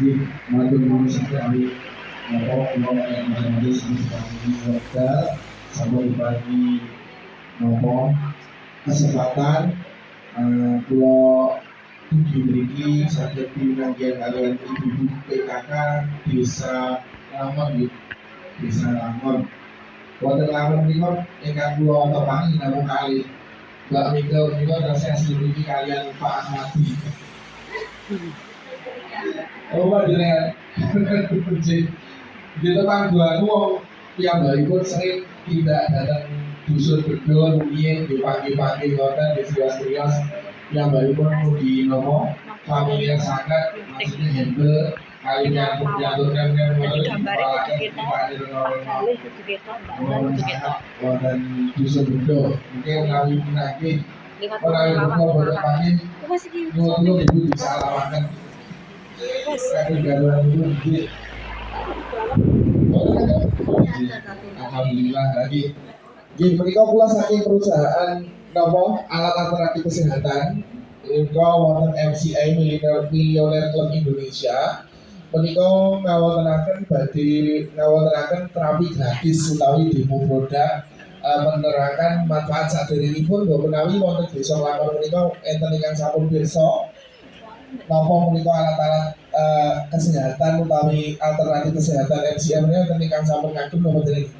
Di matur nuwun sekali napa kula yang majelis ini warga sama dibagi napa kesempatan kula diberi saged pinanggihan kalian ibu-ibu PKK Desa Lamon Desa Lamon. Wonten Lamon menika ingkang kula tepangi namung kali Mbak Mika menika rasanya sedulur kalian Pak Ahmadi. Oh, jenengan di depan gua wong piyambakipun sering tidak datang dusun bedol mungkin di pagi-pagi ngoten di serius-serius piyambakipun mugi nopo familiar sangat maksudnya handle kalian menjaturkan kan dan dusun bedol mungkin kami menagih orang yang boleh pagi nyuwun ibu disalamaken. Alhamdulillah lagi. Jadi mereka pula saking perusahaan nopo alat alternatif kesehatan. Mereka wonten MCI Millionaire Club Indonesia. Mereka ngawontenaken terapi gratis utawi demo produk menerangkan manfaat saderengipun bahwa menawi wonten desa Lamon menika enten ingkang sampun pirsa napa menika alat-alat kesehatan utawi alternatif kesehatan MCM ini enten ingkang sampun ngagem napa dereng?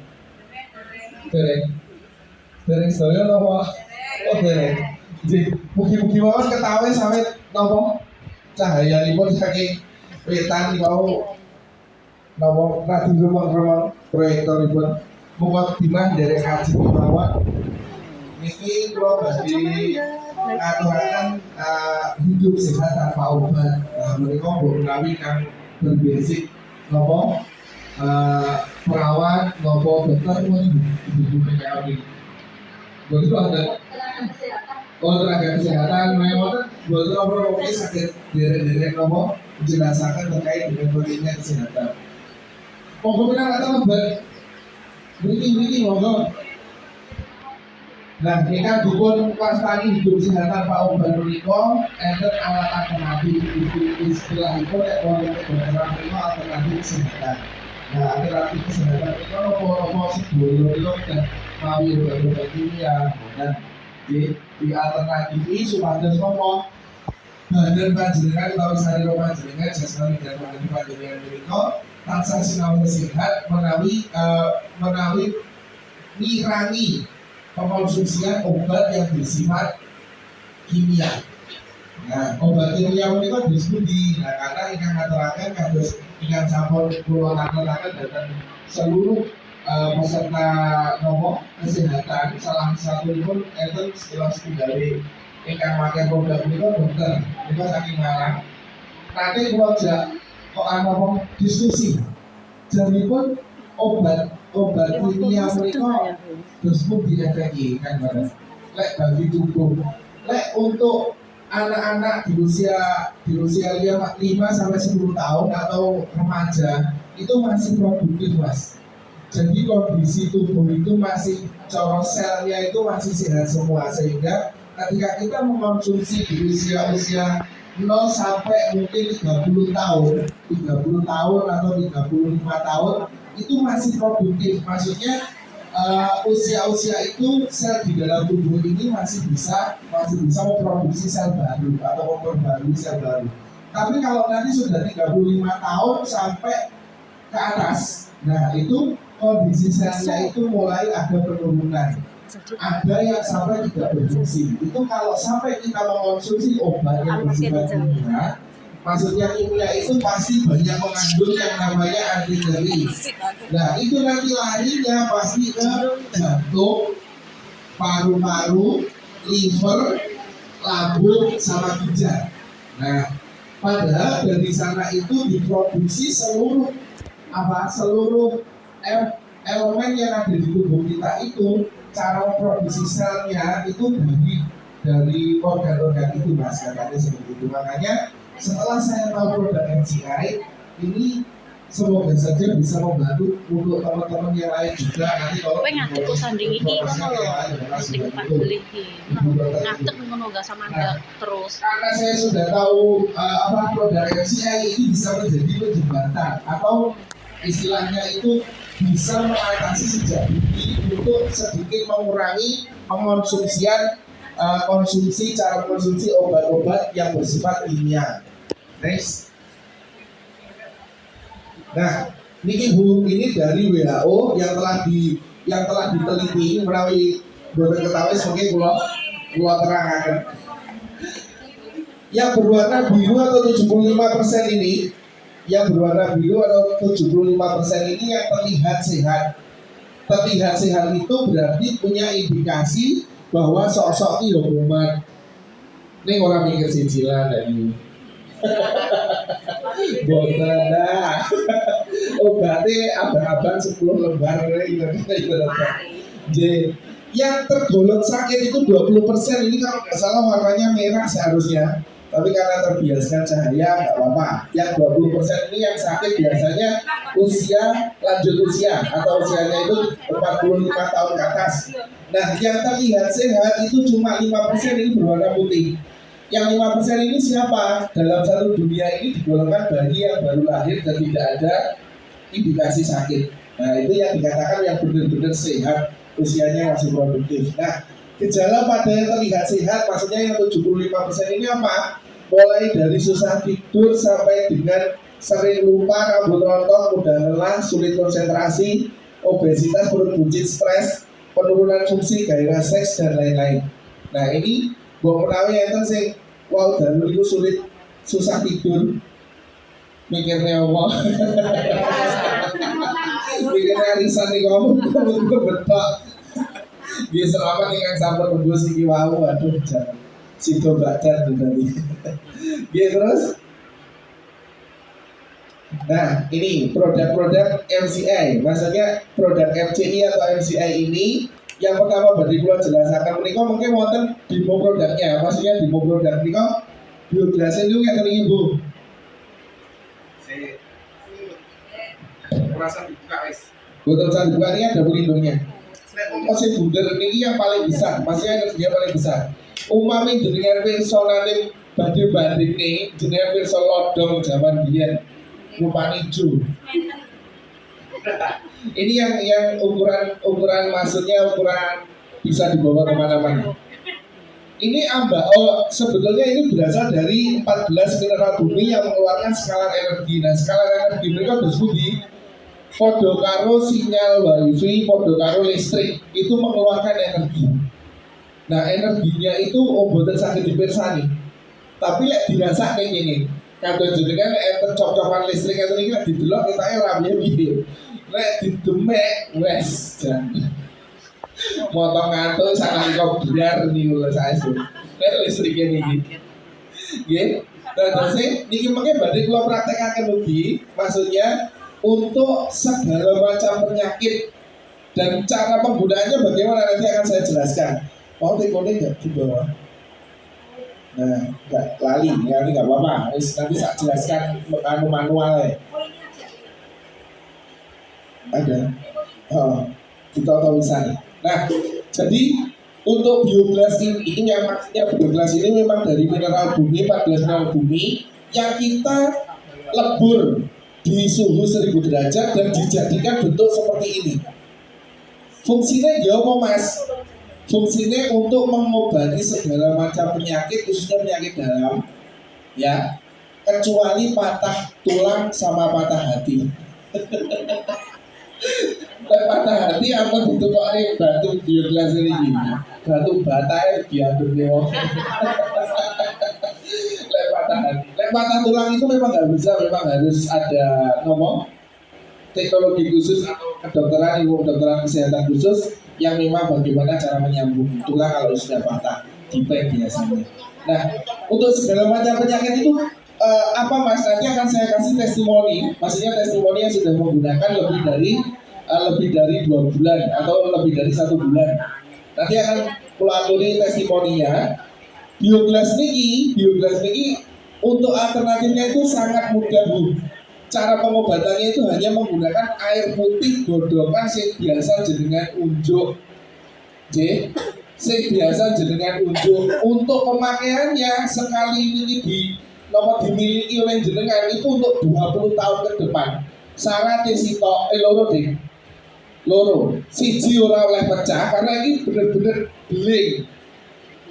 Dereng sedaya napa? Oh dereng. Jadi mugi-mugi mawon ketawi sawit napa cahayanipun saking wetan niku napa radi remeng-remeng proyektoripun muga timah dereng kaji mawon. Niki kula badhe ngaturaken hidup sehat tanpa obat. Mereka menawi kang berbasic napa perawat napa dokter pun ibu PKI. Betul ada tenaga kesehatan memang betul apa sakit derek napa menjelaskan terkait dengan pentingnya kesehatan. Monggo kita kata obat. Begini monggo. Nah, kita dukun wastani hidup sehat tanpa obat menika enten alat alternatif istilah itu nek wonten kedokteran menika alternatif kesehatan. Nah, alternatif kesehatan itu apa sedulur itu dan mawi obat kimia dan di alternatif ini supados napa badan panjenengan utawi sarira panjenengan jasmani dan rohani panjenengan menika tansah sinau sehat menawi mirangi pengkonsumsian obat yang bersifat kimia. Nah, obat kimia menika disebut karena ingkang ngaturaken kados ingkang sampun kula aturaken dhateng seluruh peserta nopo kesehatan salah satu pun enten setelah setunggali ingkang makan produk menika dokter menika saking Malang. Nanti kula jak kok ana diskusi. Janipun obat kimia mereka tersebut diefeki kan barang. Lek bagi tubuh, lek untuk anak-anak di usia 5 sampai 10 tahun atau remaja itu masih produktif mas. Jadi kondisi tubuh itu masih selnya itu masih sehat semua sehingga ketika kita mengkonsumsi di usia 0 sampai mungkin 30 tahun atau 35 tahun itu masih produktif, maksudnya usia itu sel di dalam tubuh ini masih bisa memproduksi sel baru atau memperbarui sel baru. Tapi kalau nanti sudah 35 tahun sampai ke atas, nah itu kondisi selnya itu mulai ada penurunan, ada yang sampai tidak berfungsi. Itu kalau sampai kita mengkonsumsi obat yang bersifat kimia, maksudnya kimia itu pasti banyak mengandung yang namanya anti nyeri. Nah itu nanti larinya pasti ke jantung, paru-paru, liver, lambung, sama ginjal. Nah padahal dari sana itu diproduksi seluruh elemen yang ada di tubuh kita itu cara memproduksi selnya itu dari organ-organ itu mas katanya seperti itu. Makanya setelah saya tahu produk MCI ini semoga saja bisa membantu untuk teman-teman yang lain juga nanti kalau ngadeg kok sanding iki ngono lho. Mesti tempat beli iki. Ngadeg ngono gak sama terus. Karena saya sudah tahu apa produk MCI ini bisa menjadi jembatan atau istilahnya itu bisa mengatasi sejak dini untuk sedikit mengurangi pengonsumsian cara konsumsi obat-obat yang bersifat kimia. Next. Nah, ini dari WHO yang telah diteliti melalui boten ketahui sebagai pulau terangkan. Yang berwarna biru atau 75% ini, yang berwarna biru atau 75% ini yang terlihat sehat. Terlihat sehat itu berarti punya indikasi bahwa sosok itu kuman. Ini orang mikir cicilan dari botada obatnya abang-abang 10 lembar yang tergolong sakit itu 20%. Ini kalau nggak salah warnanya merah seharusnya, tapi karena terbiaskan cahaya nggak apa-apa. Yang 20% ini yang sakit biasanya lanjut usia atau usianya itu 45 tahun ke atas. Nah, yang terlihat sehat itu cuma 5% ini berwarna putih. Yang 5% ini siapa? Dalam satu dunia ini digolongkan bayi yang baru lahir dan tidak ada indikasi sakit. Nah, itu yang dikatakan yang benar-benar sehat, usianya masih produktif. Nah, gejala pada yang terlihat sehat, maksudnya yang 75% ini apa? Mulai dari susah tidur sampai dengan sering lupa, rambut rontok, mudah lelah, sulit konsentrasi, obesitas, perut buncit, stres, penurunan fungsi, gairah seks, dan lain-lain. Nah, ini gua menawi enten sing wow dalur itu sulit susah tidur mikirnya apa mikirnya arisan nih kamu betok dia selamat nih yang sampai tembus iki wau aduh jangan situ badan tadi dia terus. Nah, ini produk-produk MCI, maksudnya produk MCI atau MCI ini yang pertama bagi kula jelasaken menika mungkin wonten demo produknya, maksudnya demo produk menika bioglasen niku ngeten iki, Bu. Merasa dibuka wis. Boten usah dibuka, ini ada pelindungnya. Mesin bunder ini yang paling besar, maksudnya energinya paling besar. Umami jenengan pirsa nate badhe bandingne jenengan pirsa lodong zaman biyen rupanya hijau. Ini yang ukuran maksudnya ukuran bisa dibawa kemana-mana. Ini sebetulnya ini berasal dari 14 mineral bumi yang mengeluarkan skala energi. Nah, skala energi mereka disebut di podo karo sinyal wifi, podo karo listrik itu mengeluarkan energi. Nah, energinya itu obotan sakit dipirsani. Tapi lek dirasa kayak gini. Kadang jenengan enten cok-cokan listrik atau ini lek didelok ketake rame piye. Lek didemek wes jan. Motong ngantuk sangat kok biar niku lho saestu. Lek listrike niki. Nggih. Terus niki mengke badhe kula praktekaken ugi, maksudnya untuk segala macam penyakit dan cara penggunaannya bagaimana nanti akan saya jelaskan. Mau tekone enggak di bawah? Nah, nggak lali nggak apa-apa. Nanti saya jelaskan manual ya. Ada. Oh, kita tahu misalnya. Nah, jadi untuk bioglas ini yang maksudnya bioglas ini memang dari mineral bumi, 14 mineral bumi yang kita lebur di suhu 1000 derajat dan dijadikan bentuk seperti ini. Fungsinya ya apa mas? Fungsinya untuk mengobati segala macam penyakit, khususnya penyakit dalam, ya, kecuali patah tulang sama patah hati. Patah hati apa bentuk kok ini batu bioglas ini, batu bata diatur dewa. Patah tulang itu memang nggak bisa, memang harus ada ngomong teknologi khusus atau kedokteran, ilmu kedokteran kesehatan khusus yang memang bagaimana cara menyambung tulang kalau sudah patah di peng biasanya. Nah, untuk segala macam penyakit itu apa mas? Nanti akan saya kasih testimoni, maksudnya testimoni yang sudah menggunakan lebih dari 2 bulan atau lebih dari 1 bulan. Nanti akan kulaturi testimoninya. Bioglas niki untuk alternatifnya itu sangat mudah Bu. cara pengobatannya itu hanya menggunakan air putih godhokan sing biasa jenengan unjuk. J, sing biasa jenengan unjuk. Untuk pemakaiannya sekali ini dimiliki oleh jenengan itu untuk 20 tahun ke depan. Syaratnya sitok loro deh. Loro, siji ora oleh pecah karena ini bener-bener beling.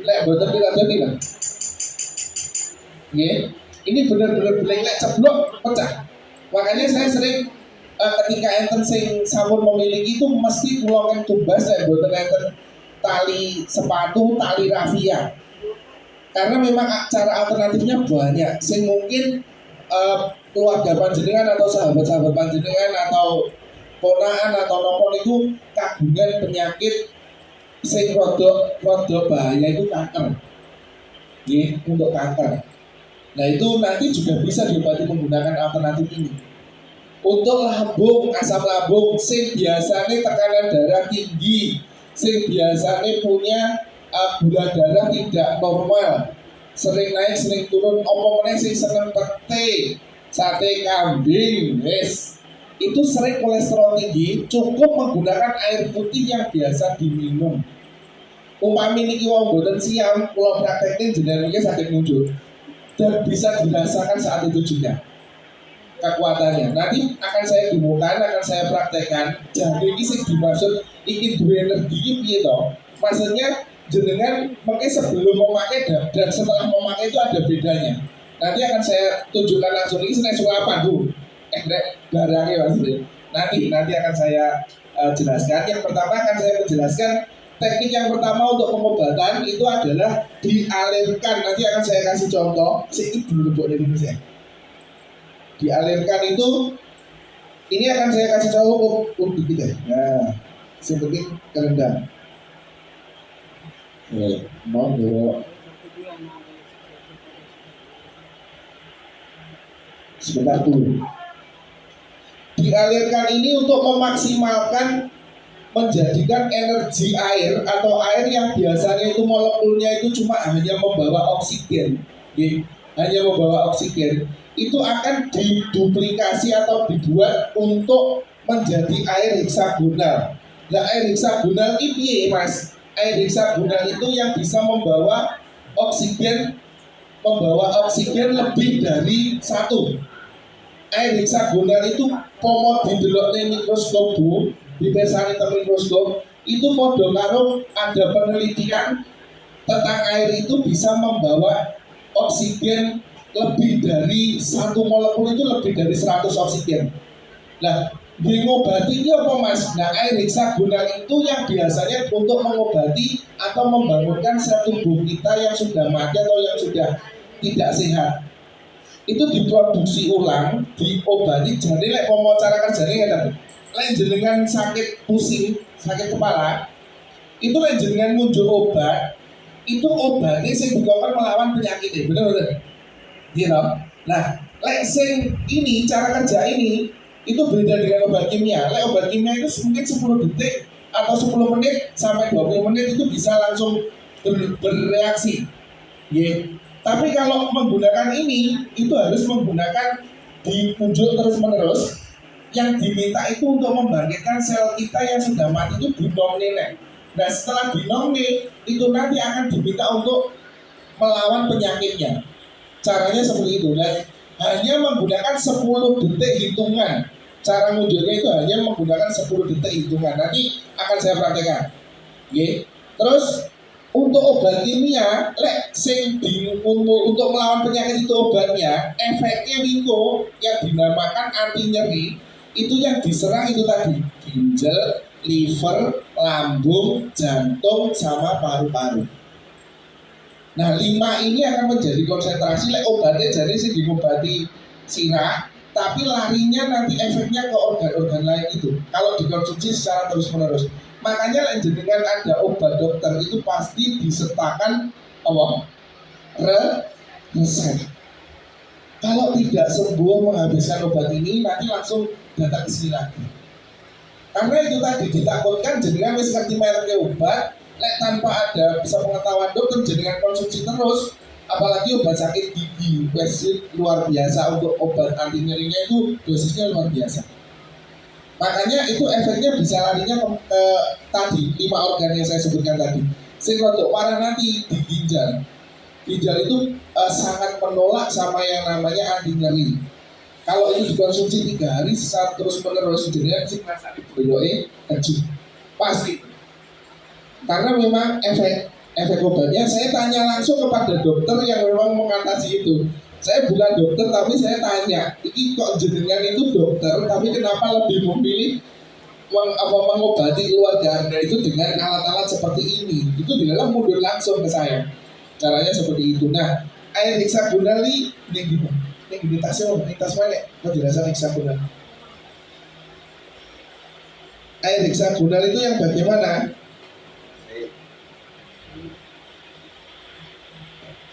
Lek boten jadi lah. Nggih, ini bener-bener beling lek ceblok pecah. Makanya saya sering ketika enten sing sampun memiliki itu mesti kula kan tumbas lek boten enten tali sepatu, tali rafia. Karena memang cara alternatifnya banyak. Sing mungkin keluarga panjenengan atau sahabat-sahabat panjenengan atau ponaan atau nopo itu kagungan penyakit sing rada bahaya itu kanker. Nggih, untuk kanker. Nah, itu nanti juga bisa diobati menggunakan alternatif ini. Untuk lambung, asam lambung sing biasanya tekanan darah tinggi, sing biasanya punya gula darah tidak normal, sering naik, sering turun, omongnya sing seneng pete, sate kambing, wes. Itu sering kolesterol tinggi, cukup menggunakan air putih yang biasa diminum. Umpami niki wong boten siam, kula praktekin jenengan iki sakit muncul dan bisa dirasakan saat itu juga kekuatannya. Nanti akan saya demokan, akan saya praktekkan. Jadi ini sing dimaksud iki duwe energi iki piye to? Maksudnya jenengan mungkin sebelum memakai dan setelah memakai itu ada bedanya. Nanti akan saya tunjukkan langsung ini seneng sulapan Bu. Barangnya maksudnya. Nanti akan saya jelaskan. Yang pertama akan saya menjelaskan teknik yang pertama untuk pengobatan itu adalah dialirkan. Nanti akan saya kasih contoh. Ini dulu buat Indonesia. Dialirkan itu, ini akan saya kasih contoh untuk kita. Nah, seperti kerendam. Monggo. Sebentar dulu. Dialirkan ini untuk memaksimalkan menjadikan energi air atau air yang biasanya itu molekulnya itu cuma hanya membawa oksigen, hanya membawa oksigen, itu akan diduplikasi atau dibuat untuk menjadi air heksagonal. Nah, air heksagonal ini Mas, air heksagonal itu yang bisa membawa oksigen lebih dari satu. Air heksagonal itu pomo didelokne mikroskop Bu, dipesani ke mikroskop, itu podo karo ada penelitian tentang air itu bisa membawa oksigen lebih dari satu molekul itu lebih dari 100 oksigen. Nah, ngobati ini apa Mas? Nah, air heksagonal itu yang biasanya untuk mengobati atau membangunkan sel tubuh kita yang sudah mati atau yang sudah tidak sehat. Itu diproduksi ulang, diobati. Jadi lek mau cara kerjanya ngeten. Lek jenengan sakit pusing, sakit kepala, itu lek jenengan ngunjuk obat, itu obatnya sing digunakan melawan penyakit, bener-bener. Gitu. Nah, lek sing ini cara kerja ini itu beda dengan obat kimia. Lek obat kimia itu mungkin 10 detik atau 10 menit sampai 20 menit itu bisa langsung bereaksi. Yeah. Tapi kalau menggunakan ini, itu harus menggunakan diunjuk terus-menerus. Yang diminta itu untuk membangkitkan sel kita yang sudah mati itu binomne. Nah, setelah binomne, itu nanti akan diminta untuk melawan penyakitnya. Caranya seperti itu. Nah, hanya menggunakan 10 detik hitungan. Cara menunjuknya itu hanya menggunakan 10 detik hitungan. Nanti akan saya praktekkan. Oke. Terus untuk obat kimia, untuk melawan penyakit itu obatnya, efeknya Winko yang dinamakan anti nyeri, itu yang diserang itu tadi ginjal, liver, lambung, jantung, sama paru-paru. Nah, 5 ini akan menjadi konsentrasi. Obatnya jadi sih diobati sirah, tapi larinya nanti efeknya ke organ-organ lain itu. Kalau dikonsumsi secara terus-menerus. Makanya jenengan ada obat dokter itu pasti disertakan resep. Kalau tidak sembuh menghabiskan obat ini, nanti langsung datang ke sini lagi. Karena itu tadi ditakutkan jenengan wis ngerti mereknya obat, tanpa ada bisa pengetahuan dokter jenengan konsumsi terus, apalagi obat sakit gigi, Westfield luar biasa. Untuk obat anti nyerinya itu dosisnya luar biasa. Makanya itu efeknya bisa larinya ke tadi 5 organ yang saya sebutkan tadi. Sing rodok parah nanti di ginjal. Ginjal itu sangat menolak sama yang namanya anti nyeri. Kalau itu dikonsumsi 3 hari terus menerus, jadinya sing rasane boyoke keju. Pasti. Karena memang efek obatnya, saya tanya langsung kepada dokter yang memang mengatasi itu. Saya bukan dokter, tapi saya tanya, ini kok jenengan itu dokter, tapi kenapa lebih memilih mengobati keluarga Anda itu dengan alat-alat seperti ini? Itu dia mundur langsung ke saya. Caranya seperti itu. Nah, air heksagonal ini gimana? Ini tas mana? Kok dirasa heksagonal? Air heksagonal itu yang bagaimana?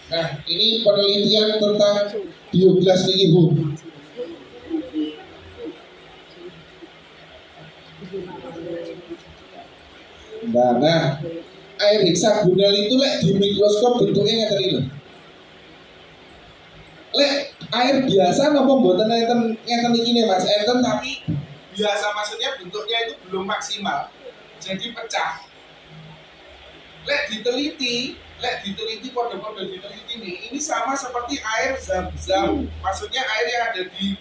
Nah, ini penelitian tentang biogas nih Ibu. Nah, air heksagonal itu di mikroskop bentuknya ngeten iki. Air biasa napa mboten ngeten iki nih Mas? Enten tapi biasa maksudnya bentuknya itu belum maksimal. Jadi pecah. Diteliti kode-kode diteliti ini sama seperti air zam-zam. Maksudnya air yang ada di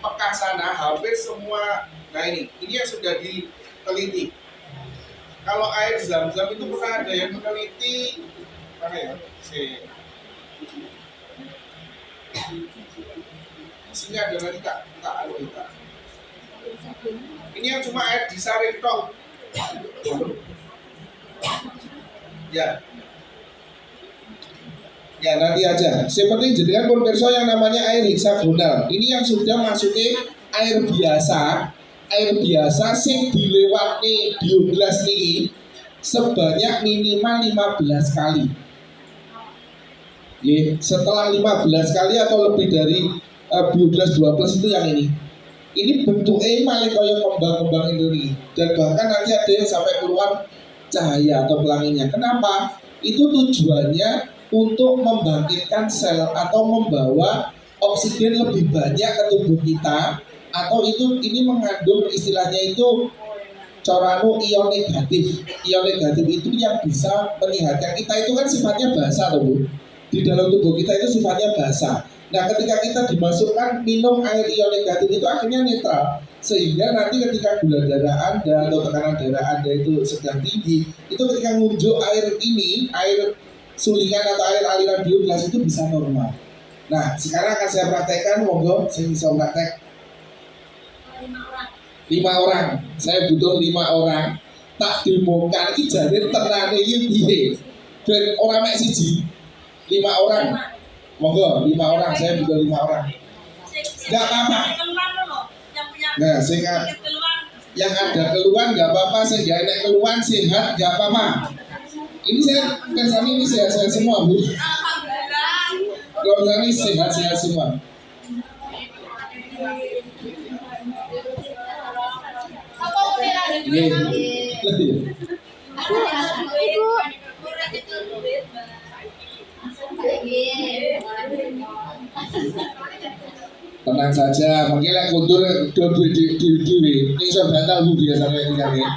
Mekah sana hampir semua. Nah ini yang sudah diteliti. Kalau air zam-zam itu pernah ada yang meneliti mana ya? Sini ada lagi tak anu kita. Ini yang cuma air disaring tok. Ya nanti aja. Seperti jadikan konverso yang namanya air heksagonal. Ini yang sudah masuknya air biasa sing dilewati biogas ini sebanyak minimal 15 kali. Setelah 15 kali atau lebih dari biogas 12 itu yang ini. Ini bentuknya malah kayak kembang-kembang ini. Dan bahkan nanti ada yang sampai keluar cahaya atau pelanginya. Kenapa? Itu tujuannya untuk membangkitkan sel atau membawa oksigen lebih banyak ke tubuh kita, atau ini mengandung istilahnya itu coranu ion negatif. Ion negatif itu yang bisa menyehatkan kita. Itu kan sifatnya basah loh Bu. Di dalam tubuh kita itu sifatnya basah. Nah ketika kita dimasukkan minum air ion negatif itu akhirnya netral, sehingga nanti ketika gula darah Anda atau tekanan darah Anda itu sedang tinggi, itu ketika ngunjuk air ini, air sulingan atau air aliran biogas itu bisa normal. Nah sekarang akan saya praktekkan, monggo saya bisa praktek 5 orang. Saya butuh 5 orang. Tak dimongkan iki jane tenane iki piye? Dan orang mek siji. 5 orang. Monggo 5 orang, saya butuh 5 orang. Enggak apa-apa. Nah, yang ada keluhan enggak apa-apa, saya enggak enak keluhan, sehat enggak apa-apa. Ini saya kesan ini sehat-sehat semua Bu. Kalau ini sehat-sehat semua. Tenang saja, mungkin yang kuntur di iso bantal Bu biasanya ini kan ya.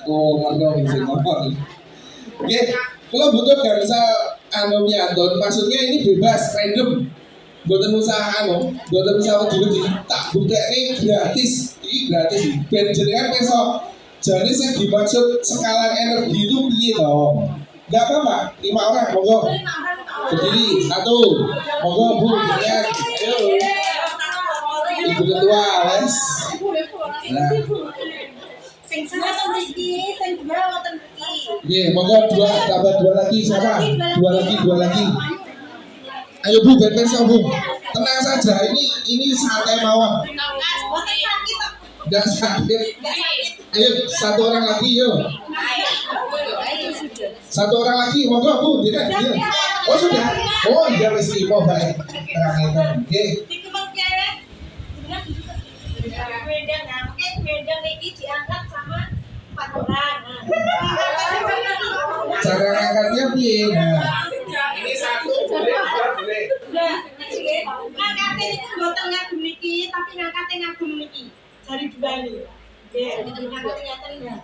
Oh, ngomong sih ngomong. Oke, kalau butuh gak bisa anu Anton, maksudnya ini bebas, random. Buatan usaha buatan usaha wedi tak buktekne gratis. Ini gratis. Ben jenengan besok. Jadi saya dimaksud skala energi itu piye toh? Enggak apa-apa, 5 orang monggo. Berdiri, 1. Monggo Bu, jenengan. Ayo. Ibu ketua, wes. Nah. Monggo 2 tambah 2 lagi siapa? 2 lagi. Ayo Bu, besok Bu. Tenang saja, ini santai mawon. Enggak sakit. Ayo 1 orang lagi yuk. 1 orang lagi, monggo Bu, tidak. Oh sudah. Oh iya mesti mau baik. Oke. Cara ngangkatnya piye? Nah, Ini satu boleh, dua boleh. Ngangkate iki mboten ngagem niki, tapi ngangkate ngagem niki. Jari dua ini. Nggih, ngangkate ngaten ya.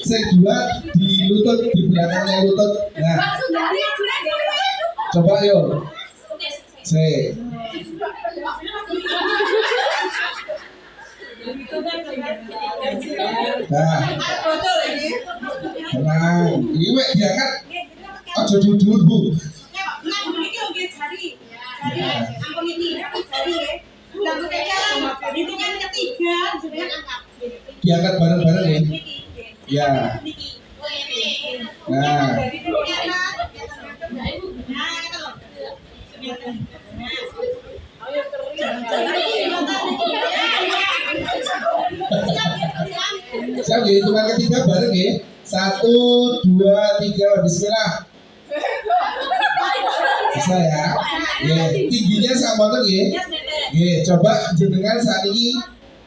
Sing dua di lutut, di belakangnya lutut. Nah, coba yuk. Sik. Nah, tenang. Ini wek diangkat. Aja duduk, Bu. Diangkat bareng-bareng ya. Ya. Nah, siap ya, hitungan ketiga bareng ya. 1, 2, 3, bismillah. Bisa ya. Ya, tingginya sama tuh ya. Ya, coba jenengan saat ini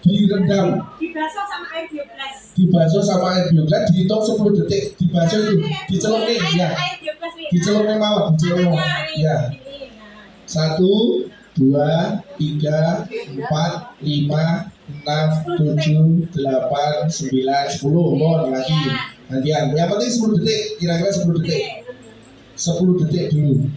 direndam. Dibasuh sama air bioglas. Dibasuh sama air bioglas, dihitung 10 detik. Dibasuh itu, dicelup nih ya. Dicelup nih mawar, dicelup mawar. Ya. 1, 2, 3, 4, 5, 6, 7, 8, 9, 10. Mohon lagi. Gantian. Yang penting 10 detik, kira-kira 10 detik. 10 detik dulu.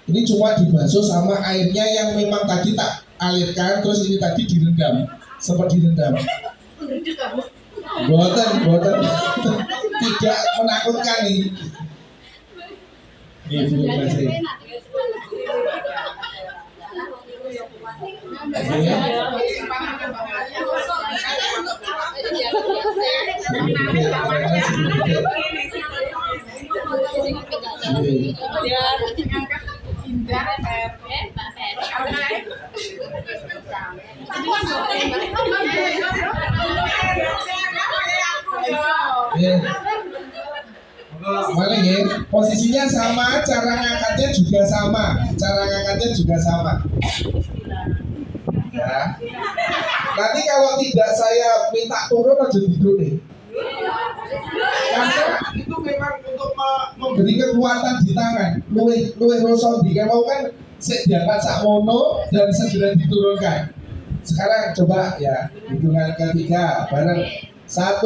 Ini cuma dibasuh sama airnya yang memang tadi tak alirkan, terus ini tadi direndam, sempat direndam. Boten, tidak menakutkan nih. Ini video kasih. Mana ya? Posisinya sama, cara ngangkatnya juga sama. Ya. Nanti kalau tidak saya minta turun aja duduk nih. Karena itu memang untuk memberi kekuatan di tangan. Luwih rosok di mau kan diangkat sakmono dan segera diturunkan. Sekarang coba ya, hitungan ketiga bareng. 1,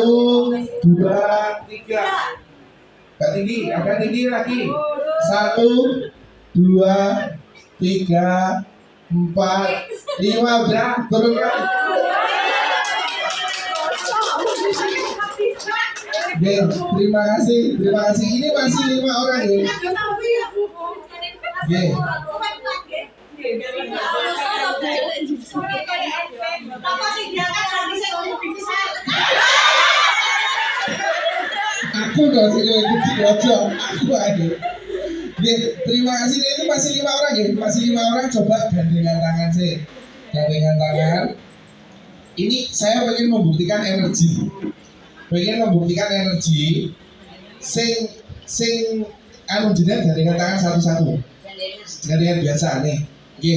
2, 3. Agak tinggi lagi. 1, 2, 3, 4, 5 udah turunkan. Oke, terima kasih. Ini masih 5 orang ya. Oke. Aku dong sih aku aja. Oke, terima kasih. Itu masih 5 orang ya. Masih 5 orang. Coba gandengan tangan sih. Gandengan tangan. Ini saya pengen membuktikan energi. Sing anu jenengan gandengan tangan satu-satu. Gandengan biasa nih. Oke.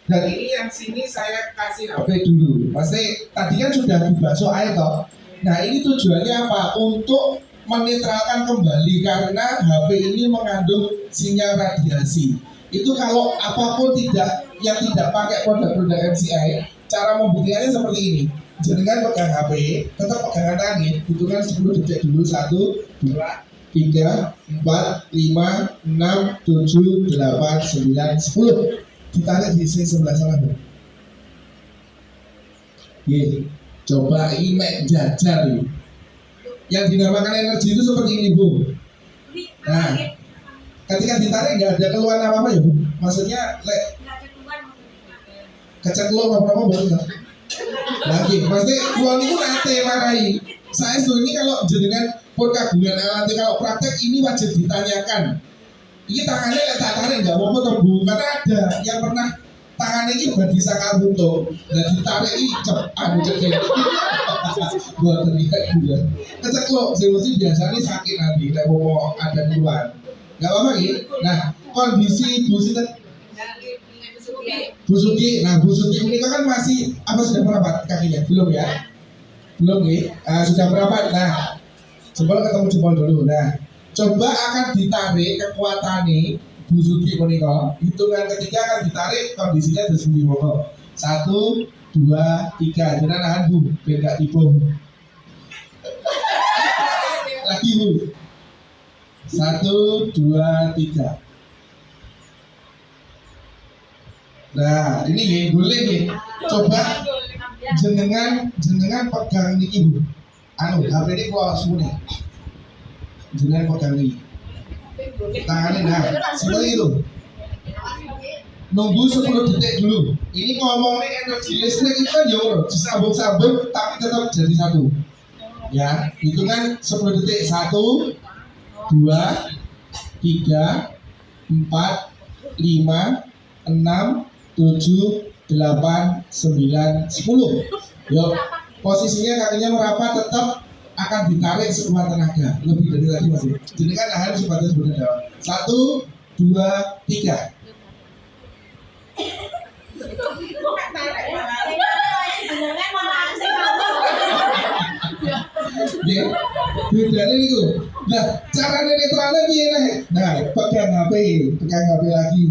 Dan ini yang sini saya kasih HP dulu. Pasti tadi kan sudah dibasuh air toh. Nah, ini tujuannya apa? Untuk menetralkan kembali karena HP ini mengandung sinyal radiasi. Itu kalau apapun yang tidak pakai produk-produk MCI, cara membuktikannya seperti ini. Jangan pegang HP, tetap pegangan tangan, hitungan 10 detik dulu. 1, 2, 3, 4, 5, 6, 7, 8, 9, 10. Ditarik di sini sebelah sana, Bu. Coba ini jajar nih. Yang dinamakan energi itu seperti ini, Bu. Nah, ketika ditarik nggak ada keluhan apa-apa ya, Bu? Maksudnya, keceklok apa-apa boleh nggak? Lagi, pasti keluhan itu nanti marahi. Saya ini kalau jenengan pun kagungan nanti kalau praktek ini wajib ditanyakan. Ini tangannya tak tarik nggak mau ketemu karena ada yang pernah tangan ini badi saka buntu dan ditarik ini cekek buat terlihat juga keceklok sih biasanya sakit nanti kayak mau ada keluar nggak apa-apa ya. Nah kondisi Bu Suki, nah Bu Suki ini kan masih apa sudah merapat kakinya belum ya sudah merapat. Nah jempol ketemu jempol dulu. Nah coba akan ditarik kekuatan nih Bu Suki menikah, hitungan ketiga akan ditarik kondisinya bersembunyi monggo. 1, 2, 3, jangan nahan Bu, biar gak tipu. Lagi Bu. 1, 2, 3. Nah ini nih, boleh nih. Coba jenengan pegang niki Bu. HP ini gua semua nih. Jenengan pegang nih. Tangannya nah seperti itu. Nunggu 10 detik dulu. Ini ngomongnya energi listrik itu kan ya disambung-sambung tapi tetap jadi satu. Ya, hitungan 10 detik. 1, 2, 3, 4, 5, 6, 7, 8, 9, 10. Yuk, posisinya kakinya merapat tetap akan ditarik sekuat tenaga. Lebih dari tadi masih. Jadi kan harus sebatas sebenarnya. 1, 2, 3. Ya, bedanya itu. Nah, caranya netralnya gimana? Nah, pegang HP lagi.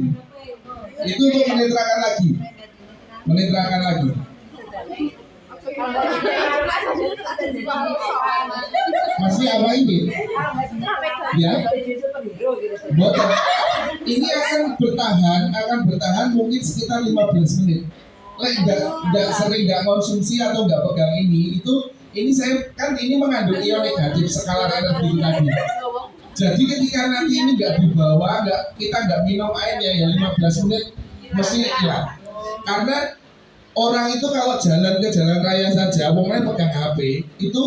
Itu untuk menetralkan lagi. Masih apa ini? Ya, boten. Ini akan bertahan mungkin sekitar 15 menit. Enggak sering enggak konsumsi atau enggak pegang ini saya kan ini mengandung ion negatif skala energi tadi. Jadi ketika nanti ini enggak dibawa, kita enggak minum airnya ya 15 menit mesti hilang. Karena orang itu kalau jalan ke jalan raya saja, pokoknya pegang HP, itu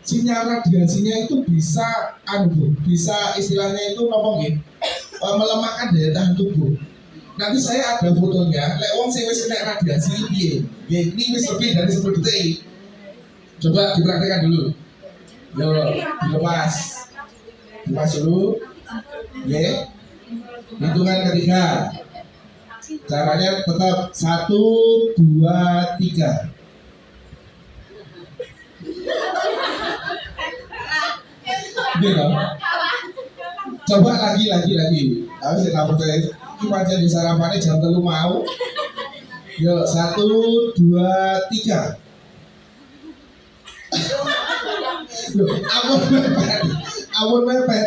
sinyal radiasinya itu bisa istilahnya itu melemahkan daya tahan tubuh. Nanti saya ada fotonya, lek wong sing wis kena radiasi piye. Ini wis lebih dari 10 detik. Coba dipraktikkan dulu. Yo, dilepas dulu. Ya. Hitungan ketiga. Caranya tetap 1, 2, 3. Gitu. Coba lagi. Harus saya percaya. Ini pancen di sarapannya jam 3 mau. Yuk 1, 2, 3. Loh, ampun mepet.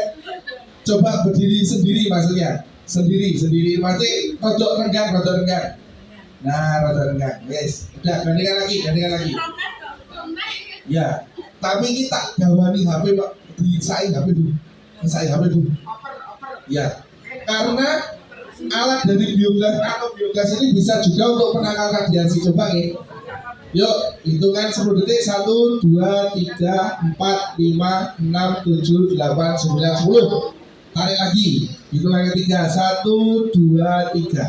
Coba berdiri sendiri maksudnya. Sendiri masih rodok renggang. Nah, rodok renggang. Yes. Udah, gantikan lagi. Ya. Tapi kita gawani HP Pak. Disai HP dulu. Ya. Karena alat dari biogas ini bisa juga untuk penangkal radiasi. Coba ya. Yuk, hitungan 10 detik. 1, 2, 3, 4, 5, 6, 7, 8, 9, 10. Tarik lagi. Hitungan ketiga. 1, 2, 3.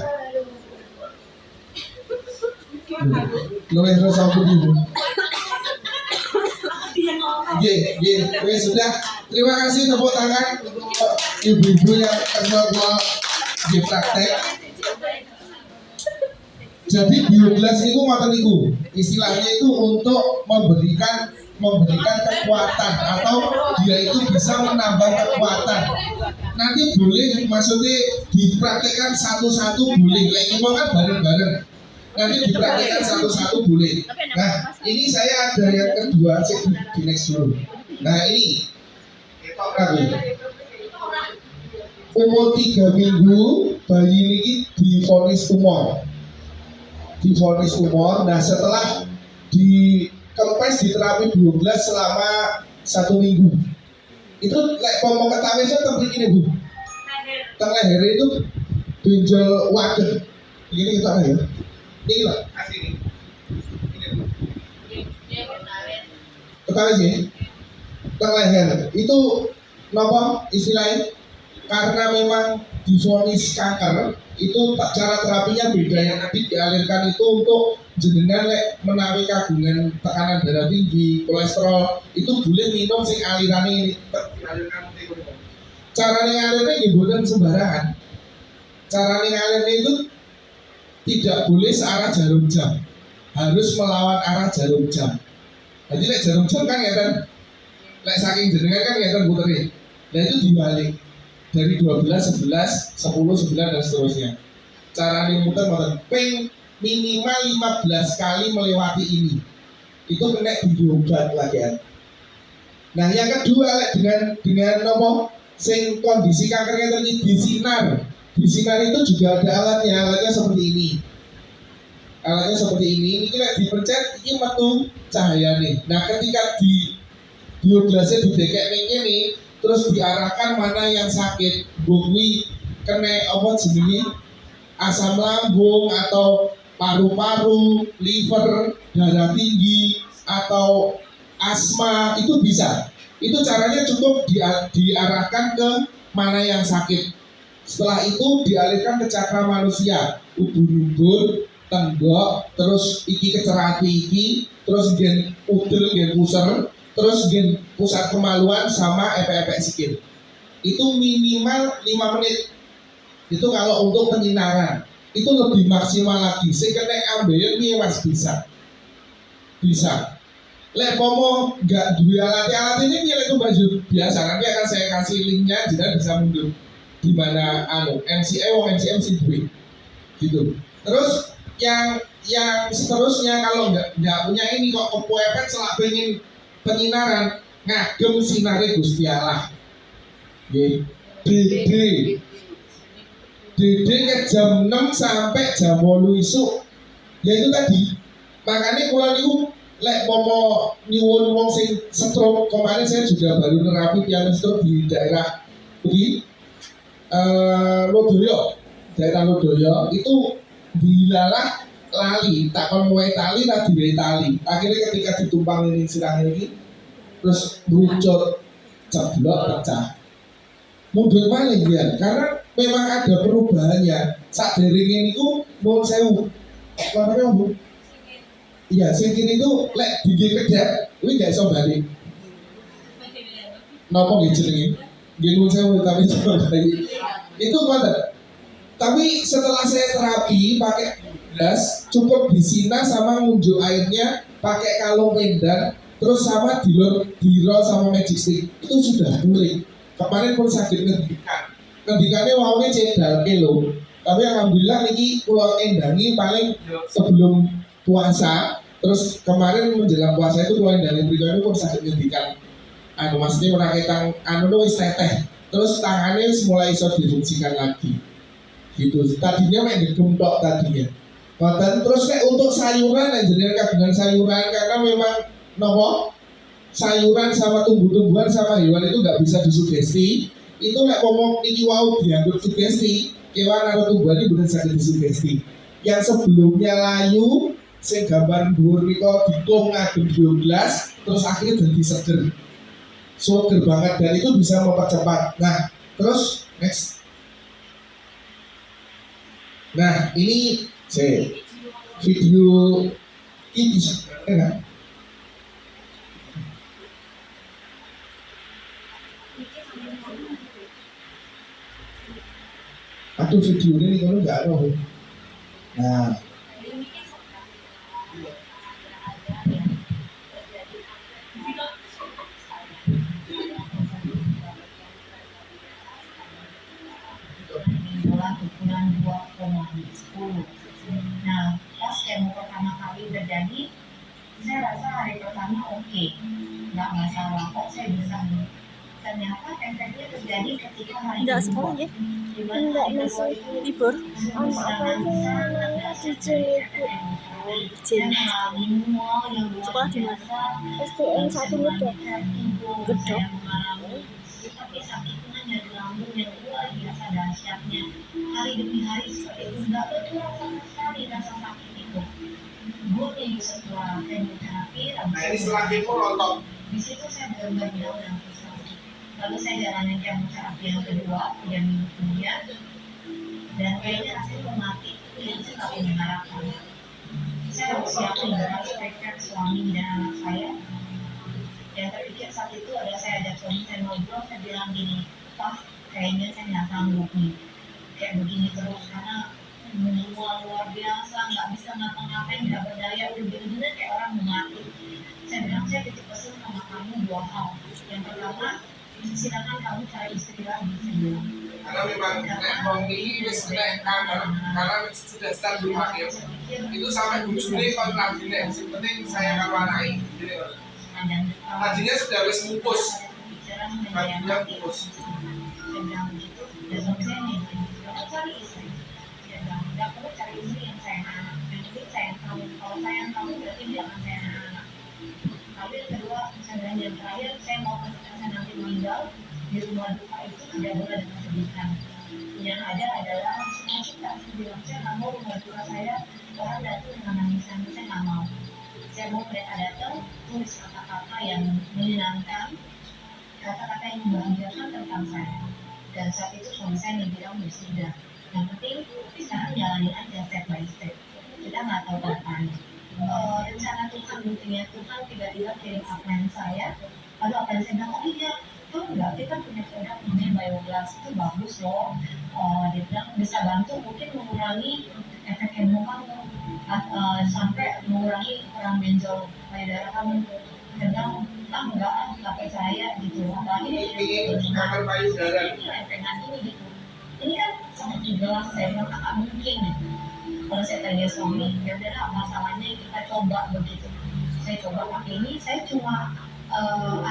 Luwih rasa dulu. Sudah. Terima kasih tepuk tangan untuk ibu-ibu yang kenal di praktek. Jadi biogas itu ngoten niku. Istilahnya itu untuk memberikan kekuatan atau dia itu bisa menambah kekuatan. Nanti boleh maksudnya dipraktekkan satu-satu boleh. Lagi mau kan bareng-bareng. Nanti dipraktekkan satu-satu boleh. Nah, ini saya ada yang kedua, saya di next dulu. Nah, ini umur 3 minggu bayi ini divonis tumor. Nah setelah dikempes di terapi biogas selama 1 minggu itu ngomong ketahui saya tempat ini Bu teng leher itu benjol wadah ini kita ya ini lah ketahui sih teng leher itu apa istilahnya karena memang divonis kanker itu cara terapinya beda. Yang nanti dialirkan itu untuk jenengan lek menawi kagungan tekanan darah tinggi, kolesterol itu boleh minum sing alirane ini dialirkan. Cara ngalirnya nggih mboten sembarangan. Cara ngalirnya itu tidak boleh searah jarum jam, harus melawan arah jarum jam. Jadi lek jarum jam kan ngeten, lek saking jenengan kan ngeten puterin. Nah itu dibalik dari 12, 11, 10, 9 dan seterusnya. Cara muter ngoten, ping minimal 15 kali melewati ini. Itu kena diobat lagi. Nah yang kedua lek dengan nopo sing kondisi kankernya tadi disinar. Disinar itu juga ada alatnya seperti ini. Alatnya seperti ini lek dipencet ini metu cahaya nih. Nah ketika di bioglasnya didekek ini terus diarahkan mana yang sakit, bukwi kena apa jenenge asam lambung atau paru-paru, liver, darah tinggi atau asma itu bisa. Itu caranya cukup diarahkan ke mana yang sakit. Setelah itu dialirkan ke cakra manusia, ubun-ubun, tenggok, terus iki kecerati iki, terus gen udel, gen puser, terus gen pusat kemaluan sama epek-epek sikil. Itu minimal 5 menit. Itu kalau untuk penyinaran. Itu lebih maksimal lagi. Sehingga nek ambeien piye Mas bisa. Lek pomo nggak dua alat ini piye itu baju biasa. Nanti akan saya kasih linknya, jadi bisa mundur di mana MCM duit gitu. Terus yang seterusnya kalau nggak punya ini kok kepepet selak pengen penyinaran ngagem sinare Gusti Allah. Dede ke jam 6 sampai jam 8 isuk. Ya itu tadi. Makanya kula niku lek momo nyuwun wong sing stroke, kemarin saya juga baru nerapi yang stroke di daerah Lodoyo. Daerah Lodoyo itu dilalah lali, tak kon wae tali ra diwe tali. Akhirnya ketika ditumpang ini sirah ini terus merucut ceblok pecah. Mundur maling ya, karena memang ada perubahannya. Sak derenge niku nuwun sewu. Warnanya Bu. Iya, sing kiri itu lek gigi kedap, kuwi gak iso balik. Napa nggih jenenge? Nggih nuwun sewu tapi coba balik. Itu ngoten. Tapi setelah saya terapi pakai gas, cukup disinar sama ngunjuk airnya pakai kalung pendan, terus sama dirol sama magic stick. Itu sudah pulih. Kemarin pun sakit ngendikannya wawnya cedal kilo. Tapi alhamdulillah ini pulau endangi paling sebelum puasa. Terus kemarin menjelang puasa itu pulau endangi berikutnya pun sakit ngendikan. Maksudnya merakitang wis teteh. Terus tangannya mulai bisa difungsikan lagi. Gitu. Tadinya main digemtok tadinya. Dan terus untuk sayuran, jenengan kagungan sayuran karena memang nopo sayuran sama tumbuh-tumbuhan sama hewan itu nggak bisa disugesti. Itu nek ngomong niki wau dianggap sugesti, kewan atau tumbuhan itu bukan sakit disugesti. Yang sebelumnya layu, sing gambar dhuwur nika dikong ngagem bioglas, terus akhirnya jadi seger. Seger banget dan itu bisa mempercepat. Nah, terus next. Nah, ini saya video ini sebenarnya. Aduh video ini kalau nggak ada. Nah, ukuran 2,10. Nah, pas kemo pertama kali terjadi, saya rasa hari pertama oke, nggak masalah kok saya bisa. Ternyata efeknya terjadi ketika hari Enggak kedua. sekolah ya? Enggak masuk Libur. Sekolah di mana? STN 1 Gedok. Gedok. Tapi sakitnya dari lambung yang luar biasa dahsyatnya. Hari demi hari seperti itu nggak berkurang sama sekali rasa sakit itu. Gue minggu setelah kemoterapi, Nah ini setelah kemo rontok. di situ saya benar-benar bilang dan frustasi. Lalu saya jalanin kemoterapi yang kedua 3 minggu kemudian, dan kayaknya rasanya mau mati. Yang saya nggak punya harapan. Saya harus siapin, harus prepare suami dan anak saya. Yang terpikir saat itu adalah saya ajak suami saya ngobrol, saya bilang gini, Pak, kayaknya saya nggak sanggup nih kayak begini terus, karena luar biasa, nggak bisa ngapa-ngapain, nggak berdaya, udah bener-bener kayak orang mau mati. Saya bilang, saya titip pesan sama kamu 2 hal. Yang pertama, silakan kamu cari istri lagi, saya bilang. Karena memang mau ini wis kena kanker, karena sudah start rumah ya. Itu sampai ujungnya kalau lagi nih, yang penting saya kawanai. Tadinya sudah wis mupus, tadinya mupus. Saya bilang begitu, dan suami saya nih, kamu cari istri. Saya bilang, nggak perlu cari istri yang sayang anak, yang penting sayang kamu. Kalau sayang kamu berarti dia akan sayang anak. Lalu yang kedua, saya bilang yang terakhir, saya mau ketika saya nanti meninggal, di rumah duka itu tidak boleh ada kesedihan. Yang ada adalah semua kita. Saya bilang, saya nggak mau rumah duka saya orang datang dengan nangisan, saya nggak mau. Saya mau mereka datang tulis kata-kata yang menyenangkan, kata-kata yang membahagiakan tentang saya. Dan saat itu suami saya yang bilang sudah. Yang penting sekarang jalanin aja step by step. Kita nggak tahu ke depannya. Rencana Tuhan, buktinya Tuhan tiba-tiba kirim upline saya. Lalu upline saya bilang, oh iya, tuh enggak, kita punya produk namanya biogas, itu bagus loh. Dia bilang bisa bantu mungkin mengurangi efek kemo kamu, sampai mengurangi kurang benjol payudara kamu. Dia bilang, nggak percaya gitu. Apalagi Ini kanker payudara. ini lempengan ini gitu. Ini kan sangat jelas, saya bilang nggak mungkin gitu. Kalau saya tanya suami, ya udah masalahnya kita coba begitu. Saya coba pakai ini, saya cuma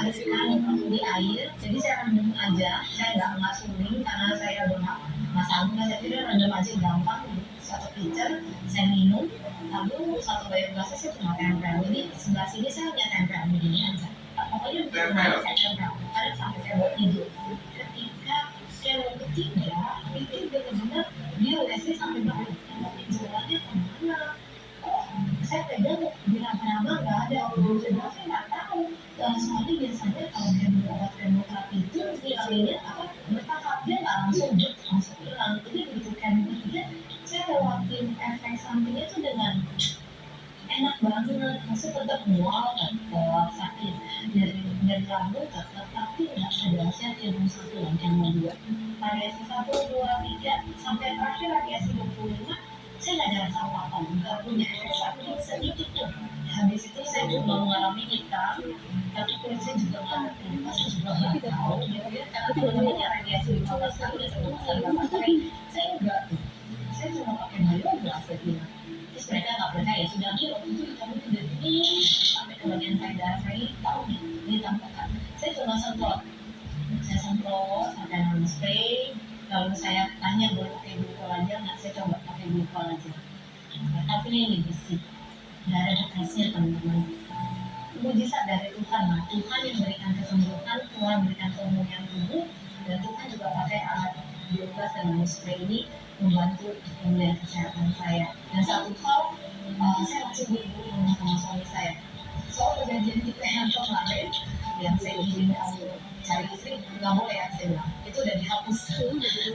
ariskan di air, jadi saya rendam aja. Saya nggak suling karena saya udah nggak sanggup. Saya tidak rendam aja gampang, 1 pitcher saya minum, lalu 1 biogasnya saya cuma tempel. Jadi sebelah sini saya hanya tempel begini aja. Pokoknya begini saya tempel, kadang sampai saya bawa tidur. Ketika saya ketiga, itu benar-benar dia lesnya sampai balik. Tapi jualannya kemana? Saya pegang di raba-raba nggak ada, sebenarnya saya nggak tahu. Soalnya biasanya kalau dia berobat kemoterapi itu hilangnya apa bertahap, dia nggak langsung hilang. Jadi begitu kemoterapi saya lewatin efek sampingnya itu dengan enak banget, masih tetap mual, tetap sakit dari rambut tetap, tapi nggak ada. Saya tidur 1 dan kemo 2, variasi 1, 2, 3 sampai terakhir variasi 25. Saya nggak ada rasa apa-apa, nggak punya efek samping sedikit pun. Habis itu saya cuma mengalami hitam, tapi kulit saya juga nggak terluka, saya juga nggak tahu gitu ya, karena teman-temannya radiasi 15 kali dan saya pakai, saya enggak tuh. Saya cuma pakai biogas, saya bilang. Terus mereka nggak percaya, sudah nih waktu itu kamu udah ini sampai ke bagian payudara saya tahu nih, ini tampakkan. Saya cuma semprot sampai nama spray. Lalu saya tanya boleh pakai glukol aja nggak, saya coba pakai glukol aja. Tapi ini bersih, nggak ada bekasnya teman-teman. Mujizat dari Tuhan lah. Tuhan yang berikan kesembuhan, Tuhan berikan keumuman tubuh, dan Tuhan juga pakai alat biogas dan spray ini membantu pemulihan kesehatan saya. Dan satu hal, saya masih buru-buru sama suami saya. Soal perjanjian kita yang kemarin, yang saya izin kamu cari istri, nggak boleh ya, saya bilang. Itu udah dihapus.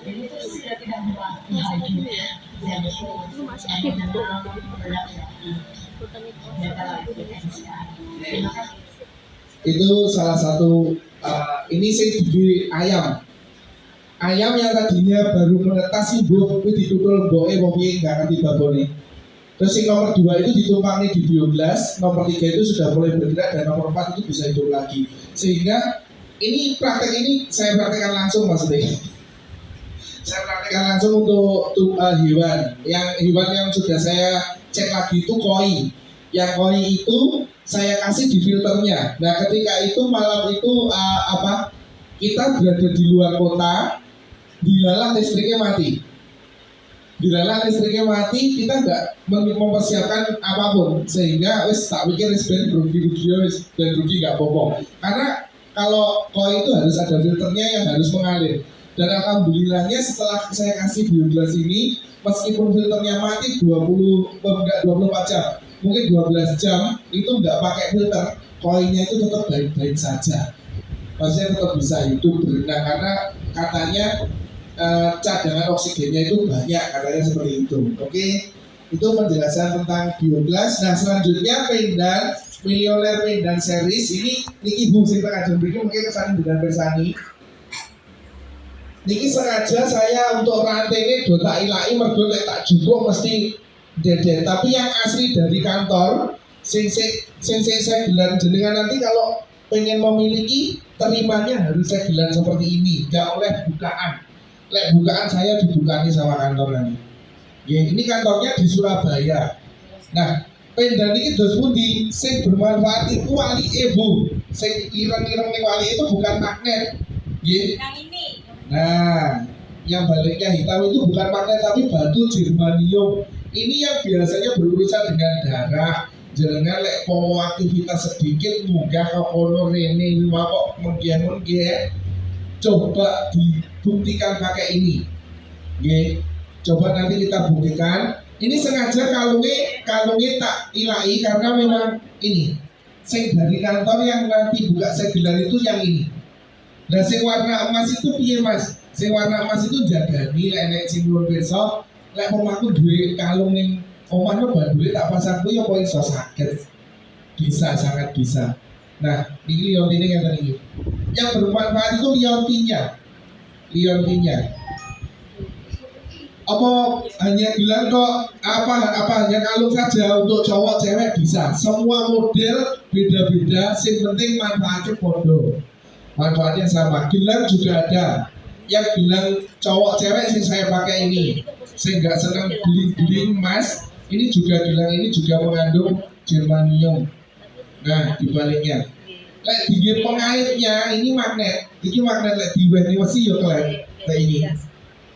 Jadi itu sudah tidak berlaku lagi. Saya bersyukur. Saya mengenal terima kasih. Itu salah satu ini saya di ayam yang tadinya baru menetas sih bu, itu ditutul boe mopi nggak ngerti babone. Terus yang nomor 2 itu ditumpangi di biogas, nomor 3 itu sudah mulai bergerak, dan nomor 4 itu bisa hidup lagi. Sehingga ini praktek ini saya praktekkan langsung maksudnya. Saya praktekkan langsung untuk hewan yang sudah saya cek lagi itu koi. Yang koi itu saya kasih di filternya. Nah ketika itu malam itu kita berada di luar kota, dilalah listriknya mati. Kita nggak mempersiapkan apapun, sehingga tak pikir ben rugi nggak apa-apa. Karena kalau koi itu harus ada filternya yang harus mengalir. Dan alhamdulillahnya setelah saya kasih biogas ini, meskipun filternya mati 24 jam, mungkin 12 jam itu nggak pakai filter, koinnya itu tetap baik-baik saja. maksudnya tetap bisa hidup berenang karena katanya cadangan oksigennya itu banyak, katanya seperti itu. Oke, itu penjelasan tentang biogas. Nah selanjutnya pendan milioner pendan series ini niki Bu sing tengah jam berikut mungkin kesana dengan persani. Niki sengaja saya untuk rantai ini do tak ilai mergo lek tak jupuk mesti deden. Tapi yang asli dari kantor sing saya gelar jenengan nanti kalau pengen memiliki terimanya harus saya gelar seperti ini, gak oleh bukaan. Lek bukaan saya dibukani sama kantor nanti. Ya, ini kantornya di Surabaya. Nah, pendan ini dos pundi sing bermanfaat itu wali ibu. Sing ireng-ireng ning wali itu bukan magnet. Nggih. Yang ini. Nah, yang baliknya hitam itu bukan magnet tapi batu germanium. Ini yang biasanya berurusan dengan darah. Jangan lek pomo aktivitas sedikit munggah ke kono rene kok menggian-menggian. Coba dibuktikan pakai ini. Nggih. Coba nanti kita buktikan. Ini sengaja kalungnya tak ilai karena memang ini. Sing dari kantor yang nanti buka segelan itu yang ini. Nah, sing warna emas itu piye Mas? Sing warna emas itu jagani lek nek sing nuwun pirsa, lek omahku duwe kalung ning omahku bandule tak pasangku ya kok iso saged. Bisa, sangat bisa. Nah, ini liontine yang tadi. Yang bermanfaat itu liontinya. Apa hanya bilang kok apa hanya kalung saja untuk cowok cewek bisa. Semua model beda-beda, yang penting manfaatnya bodoh. Manfaatnya sama. Gelang juga ada. Yang gelang cowok cewek sih saya pakai ini. Saya nggak senang bling-bling emas. Ini juga gelang ini juga mengandung germanium. Nah, dibaliknya. Lek dingin pengaitnya ini magnet. Ini magnet lek diweni mesti yo kayak ini.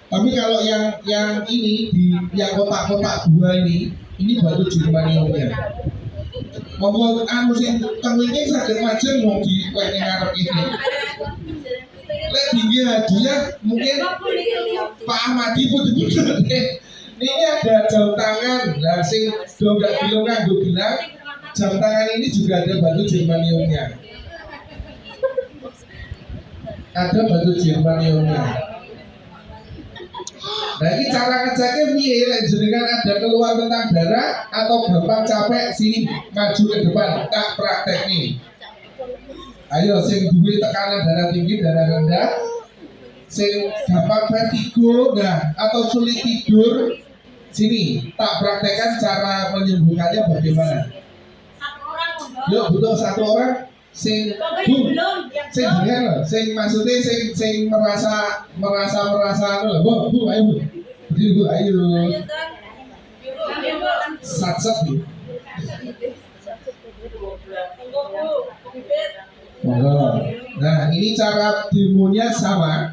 Tapi kalau yang ini di yang kotak-kotak dua ini batu germaniumnya. Monggo anu sing teng iki saged majeng mau di kene ngarep ini. Lek tinggi hadiah mungkin Pak Ahmadi putih-putih. Ini ada jam tangan. Nah, sing do gak bilang nganggo gelang, jam tangan ini juga ada batu germaniumnya. Ada batu germaniumnya. Nah, ini cara ngeceknya piye lek jenengan ada keluhan tentang darah atau gampang capek, sini maju ke depan tak praktek nih. Ayo sing duwe tekanan darah tinggi, darah rendah, sing gampang vertigo, nah atau sulit tidur, sini tak praktekkan cara menyembuhkannya bagaimana. Satu orang Yuk butuh satu orang sing jenengan sing maksudnya sing merasa anu Bu ayo berdiri Bu ayo satset Bu. Nah ini cara demonya sama.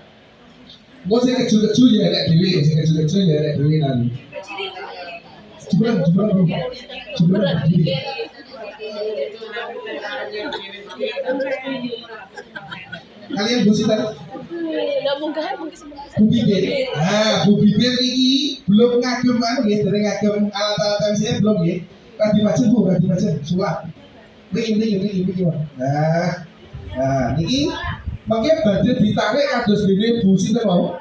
Gue sing keju-keju ya nek dhewe, sing keju-keju ya nek dhewe nanti. Jebret berdiri. Kalian Bu Sita? Enggak munggah mungkin sebentar. Bu Bibir. Nah, Bu Bibir ini belum ngagem anu nggih, dari ngagem alat-alat MC belum nggih. Radi macet Bu, radi macet sulap. Ini. Nah, niki mangke badhe ditarik kados dene Bu Sita mau.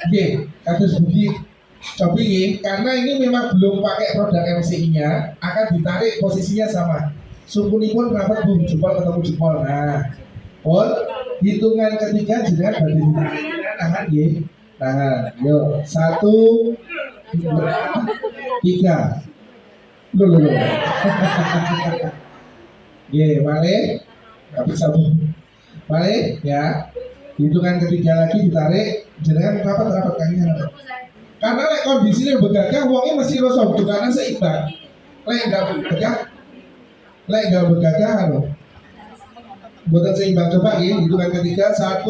Nggih, kados begini. Coba nggih, karena ini memang belum pakai produk MCI-nya, akan ditarik posisinya sama. Sungkunipun rapat Bu, jempol ketemu jempol. Nah, pun hitungan ketiga jenengan badhe ditarik. Tahan nggih. Tahan. Yuk, 1 2 3. Loh. Nggih, malih. Enggak bisa Bu. Malih ya. Hitungan ketiga lagi ditarik, jenengan rapat kangen. Karena lek kondisinya begagah, uangnya mesti rosok. Karena seimbang. Lek enggak begagah, halo. Buatan seimbang coba ya. Hitungan ketiga 1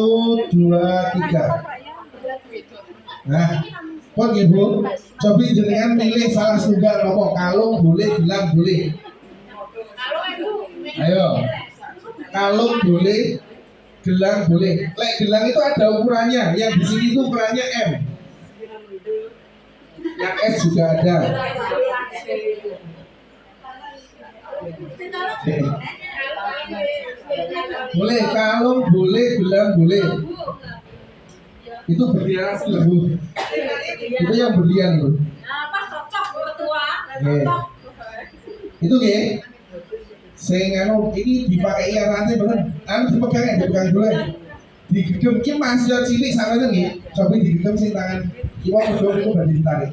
2 3. Nah, pon ya Bu. Coba jenengan milih salah setunggal apa kalung boleh, gelang boleh. Ayo. Kalung boleh, gelang boleh. Lek gelang itu ada ukurannya. Yang di sini itu ukurannya M. Yang S juga ada. Boleh, kalau boleh bilang boleh. Itu berlian asli lah, Bu. Itu yang berlian Bu. Apa cocok ketua? Oke. Itu ya. Saya nganu ini dipakai ya nanti bener. Anu dipegang dulu. Digegem ki masih cilik sampeyan nggih. Coba digegem sing tangan kiwa kedua itu berarti ditarik.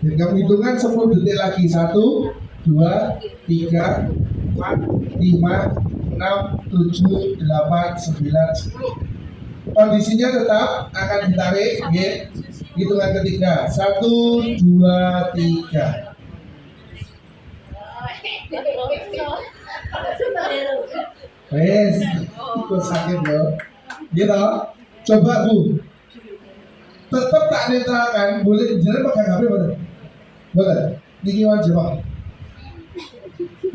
Dan kamu hitungan 10 detik lagi. 1 2 3 4 5 6 7 8 9 10. Kondisinya tetap akan ditarik, ya. Hitungan ketiga, 1 2 3. Wes, itu sakit loh. Gitu. Coba Bu. Tetap tak netralkan, boleh jangan pakai HP boleh. Boleh. Niki wajib.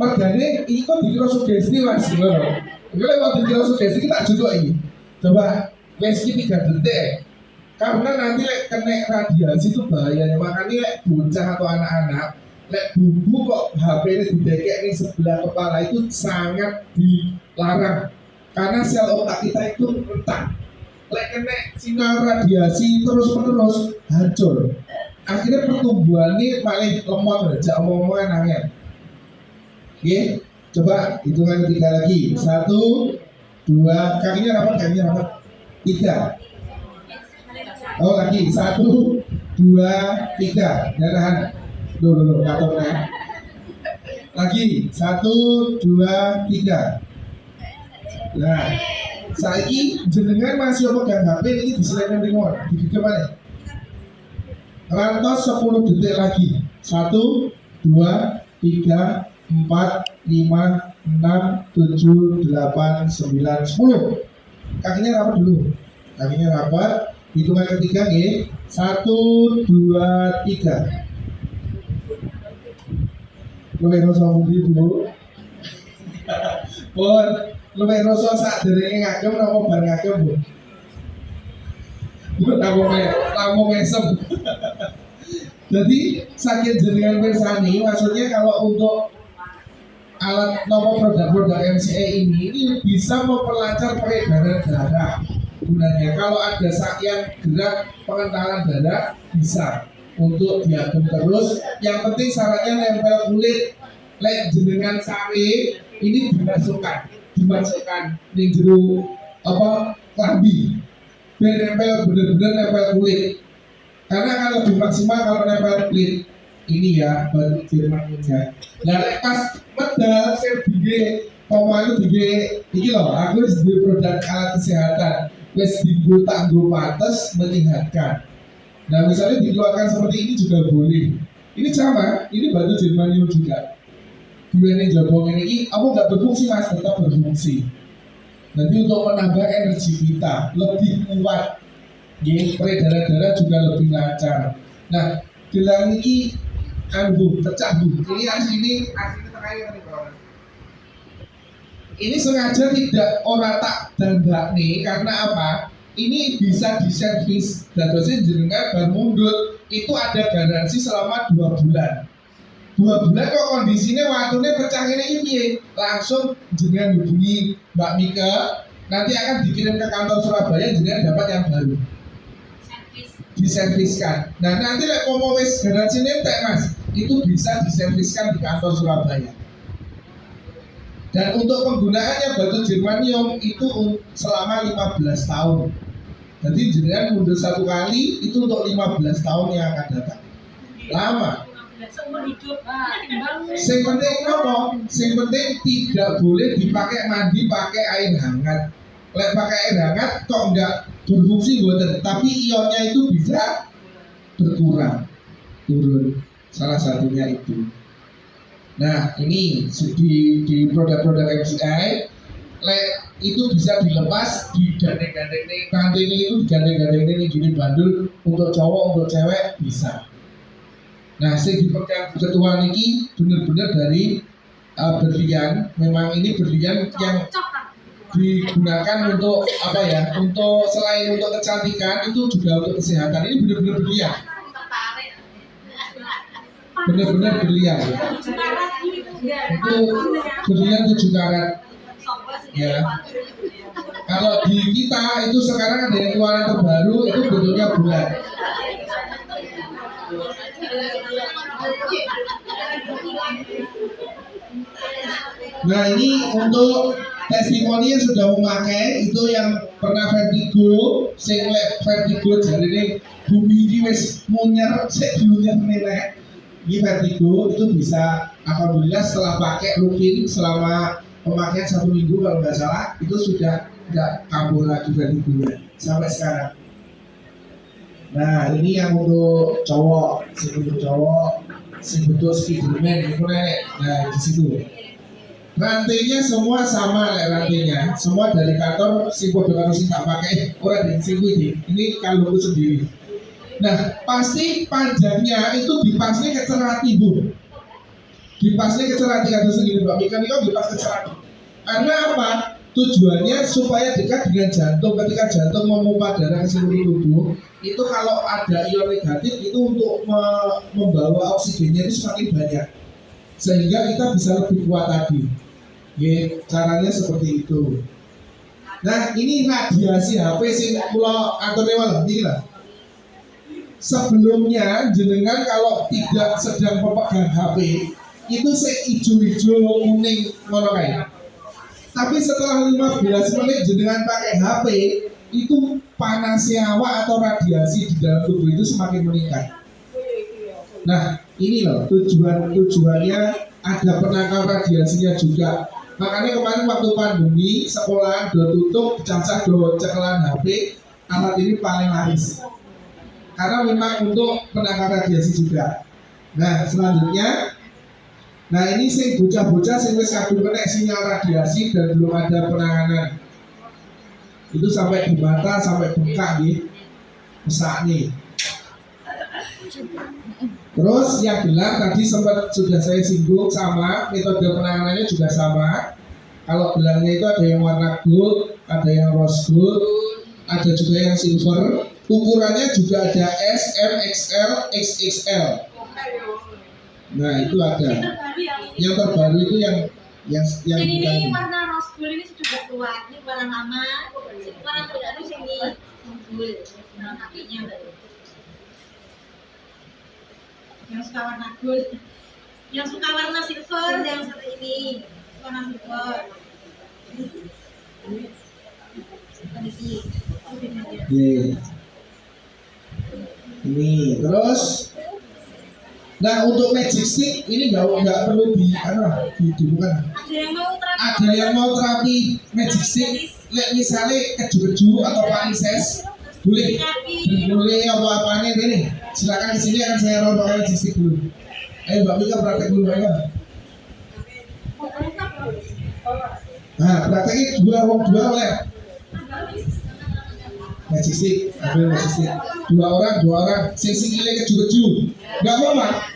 Makanya ini kok dikira sugesti Mas, ngono. Kalau mau dikira sugesti kita juga ini. Coba wes 3 detik. Karena nanti kena radiasi itu bahayanya. Makanya bocah atau anak-anak bubu kok HP ini didekek di sebelah kepala itu sangat dilarang. Karena sel otak kita itu retak. Kena sinar radiasi terus-menerus hancur. Akhirnya pertumbuhannya malah lemot aja omong-omongan angin. Oke, coba hitungan ketiga lagi. 1 2, kakinya rapat 3. Oh lagi 1 2 3. Darahan. Dulu katongnya. Lagi 1 2 3. Nah, saiki jenengan masih pegang HP ini diselain remote. Di mana? Rantos 10 detik lagi. 1 2 3 4 5 6 7 8 9 10. Kakinya rapat dulu. Kakinya rapat. Hitungan ketiga nih. 1 2 3. Luwih rasa mudi dulu. Pun luwih rasa sak derenge ngagem napa bar ngagem, Bu? Tamu mesem. Jadi sakit jenengan pirsani maksudnya kalau untuk alat nopo produk-produk MCA ini bisa memperlancar peredaran darah. Gunanya kalau ada yang gerak pengentalan darah bisa untuk diadem terus. Yang penting syaratnya nempel kulit. Lek jenengan sari ini dimasukkan di jero apa klambi. Biar nempel bener-bener nempel kulit. Karena akan lebih maksimal kalau nempel kulit. Ini ya baru firmannya. Nah lek pas medal saya dige pemalu dige iki loh aku wis di produk alat kesehatan wis digo tanggo pates menyehatkan. Nah misalnya dikeluarkan seperti ini juga boleh. Ini sama, ini batu germanium juga. Diwening jabong ini, aku nggak berfungsi Mas, tetap berfungsi. Nanti untuk menambah energi kita lebih kuat, ya, peredaran darah juga lebih lancar. Nah, gelang ini Bu, pecah Bu. Ini asli tengahnya nih kawan. Ini sengaja tidak orang tak dandak nih karena apa? Ini bisa diservis dan dosen jenengan bar mundur itu ada garansi selama 2 bulan. 2 bulan kok kondisinya waktunya pecah ini langsung jenengan hubungi Mbak Mika, nanti akan dikirim ke kantor Surabaya jenengan dapat yang baru. Diserviskan. Nah nanti lek mau wis garansi nentek Mas, itu bisa diserviskan di kantor Surabaya. Dan untuk penggunaannya batu germanium itu selama 15 tahun. Jadi jenengan mundur 1 kali itu untuk 15 tahun yang akan datang. Lama. Seumur hidup. Yang penting apa? Yang penting tidak boleh dipakai mandi pakai air hangat. Lek pakai air hangat kok enggak berfungsi buatan, tapi ionnya itu bisa berkurang, turun. Salah satunya itu. Nah ini di produk-produk MCI itu bisa dilepas, digandeng-gandeng nih, kantin itu digandeng-gandeng nih gini bandul untuk cowok, untuk cewek bisa. Nah saya dipegang ketua niki benar-benar dari berlian. Memang ini berlian yang digunakan untuk apa ya? Untuk selain untuk kecantikan itu juga untuk kesehatan. Ini benar-benar berlian. Benar-benar berlian. Itu berlian 7 karat. ya. Kalau di kita itu sekarang ada yang keluaran terbaru itu bentuknya bulat. Nah ini untuk testimoni yang sudah memakai itu yang pernah vertigo, sing vertigo jadi ini bumi ini wis munyer, sik munyer nenek. Ini vertigo itu bisa alhamdulillah setelah pakai rutin selama pemakaian 1 minggu kalau nggak salah itu sudah nggak kambuh lagi vertigonya sampai sekarang. Nah ini yang untuk cowok, sing bentuk Spiderman itu nenek. Nah di situ. Rantainya semua sama rantainya, semua dari kantor si podo karo sing tak pakai ora di sing ini kalungku sendiri. Nah, pasti panjangnya itu dipasnya ke cerati, Bu. Dipasnya ke cerati kado sendiri Mbak Mika niku dipas ke cerati. Karena apa? Tujuannya supaya dekat dengan jantung. Ketika jantung memompa darah ke seluruh tubuh, itu kalau ada ion negatif itu untuk membawa oksigennya itu semakin banyak. Sehingga kita bisa lebih kuat tadi. Ya, caranya seperti itu. Nah, ini radiasi HP sing kula aturi wae iki lah. Sebelumnya jenengan kalau tidak sedang pemegang HP itu ijo-ijo kuning ngono kae. Tapi setelah 15 menit jenengan pakai HP itu panasnya awak atau radiasi di dalam tubuh itu semakin meningkat. Nah, ini loh tujuannya ada penangkal radiasinya juga. Makanya kemarin waktu pandemi sekolahan do tutup, cancah do cekelan HP, alat ini paling laris. Karena memang untuk penangkal radiasi juga. Nah, selanjutnya, nah ini sing bocah-bocah sing wis kadung kena sinyal radiasi dan belum ada penanganan. Itu sampai di mata, sampai bengkak nih, mesak nih. Terus yang gelap tadi sempat sudah saya singgung sama metode penanganannya juga sama. Kalau gelangnya itu ada yang warna gold, ada yang rose gold, ada juga yang silver. Ukurannya juga ada S, M, XL, XXL. Nah itu ada. Yang terbaru itu yang ini warna rose gold ini sudah keluar. Ini warna lama. Warna terbaru sini gold. Nah kakinya yang suka warna gold, yang suka warna silver, yang satu ini warna silver. Ini terus. Nah untuk magic stick ini nggak perlu bukan. Ada yang mau terapi magic stick, misalnya keju-keju atau parises, boleh apa-apanya ini. Silakan kesini akan saya rombongan magic stick dulu. Ayo Mbak Mika praktek dulu ya. Nah prakteknya dua oleh magic stick, ambil magic stick. Dua orang, sing-singile keju-keju. Nggak apa-apa.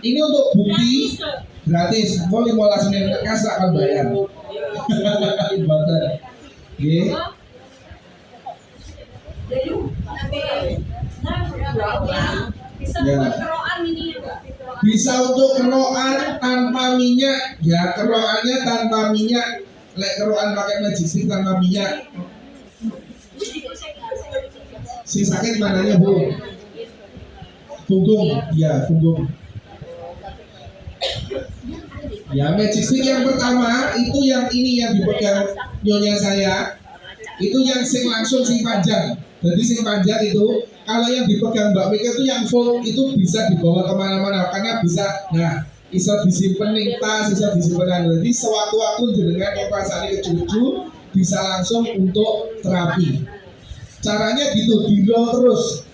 Ini untuk bukti gratis. Mau 15 menit kas akan bayar. Banter. Oke. Ya. Bisa untuk keroan tanpa minyak. Ya keroannya tanpa minyak. Lek keroan pakai magic stick tanpa minyak. Si sakit mananya Bu? Punggung, ya punggung. Ya magic stick yang pertama itu yang ini yang dipegang nyonya saya. Itu yang sing langsung sing panjang. Jadi sing panjang itu kalau yang dipegang Mbak Mika itu yang full itu bisa dibawa kemana-mana karena bisa. Nah bisa disimpan ning tas, bisa disimpan. Jadi sewaktu-waktu jenengan yang pasane keju-keju bisa langsung untuk terapi. Caranya gitu, di-roll terus.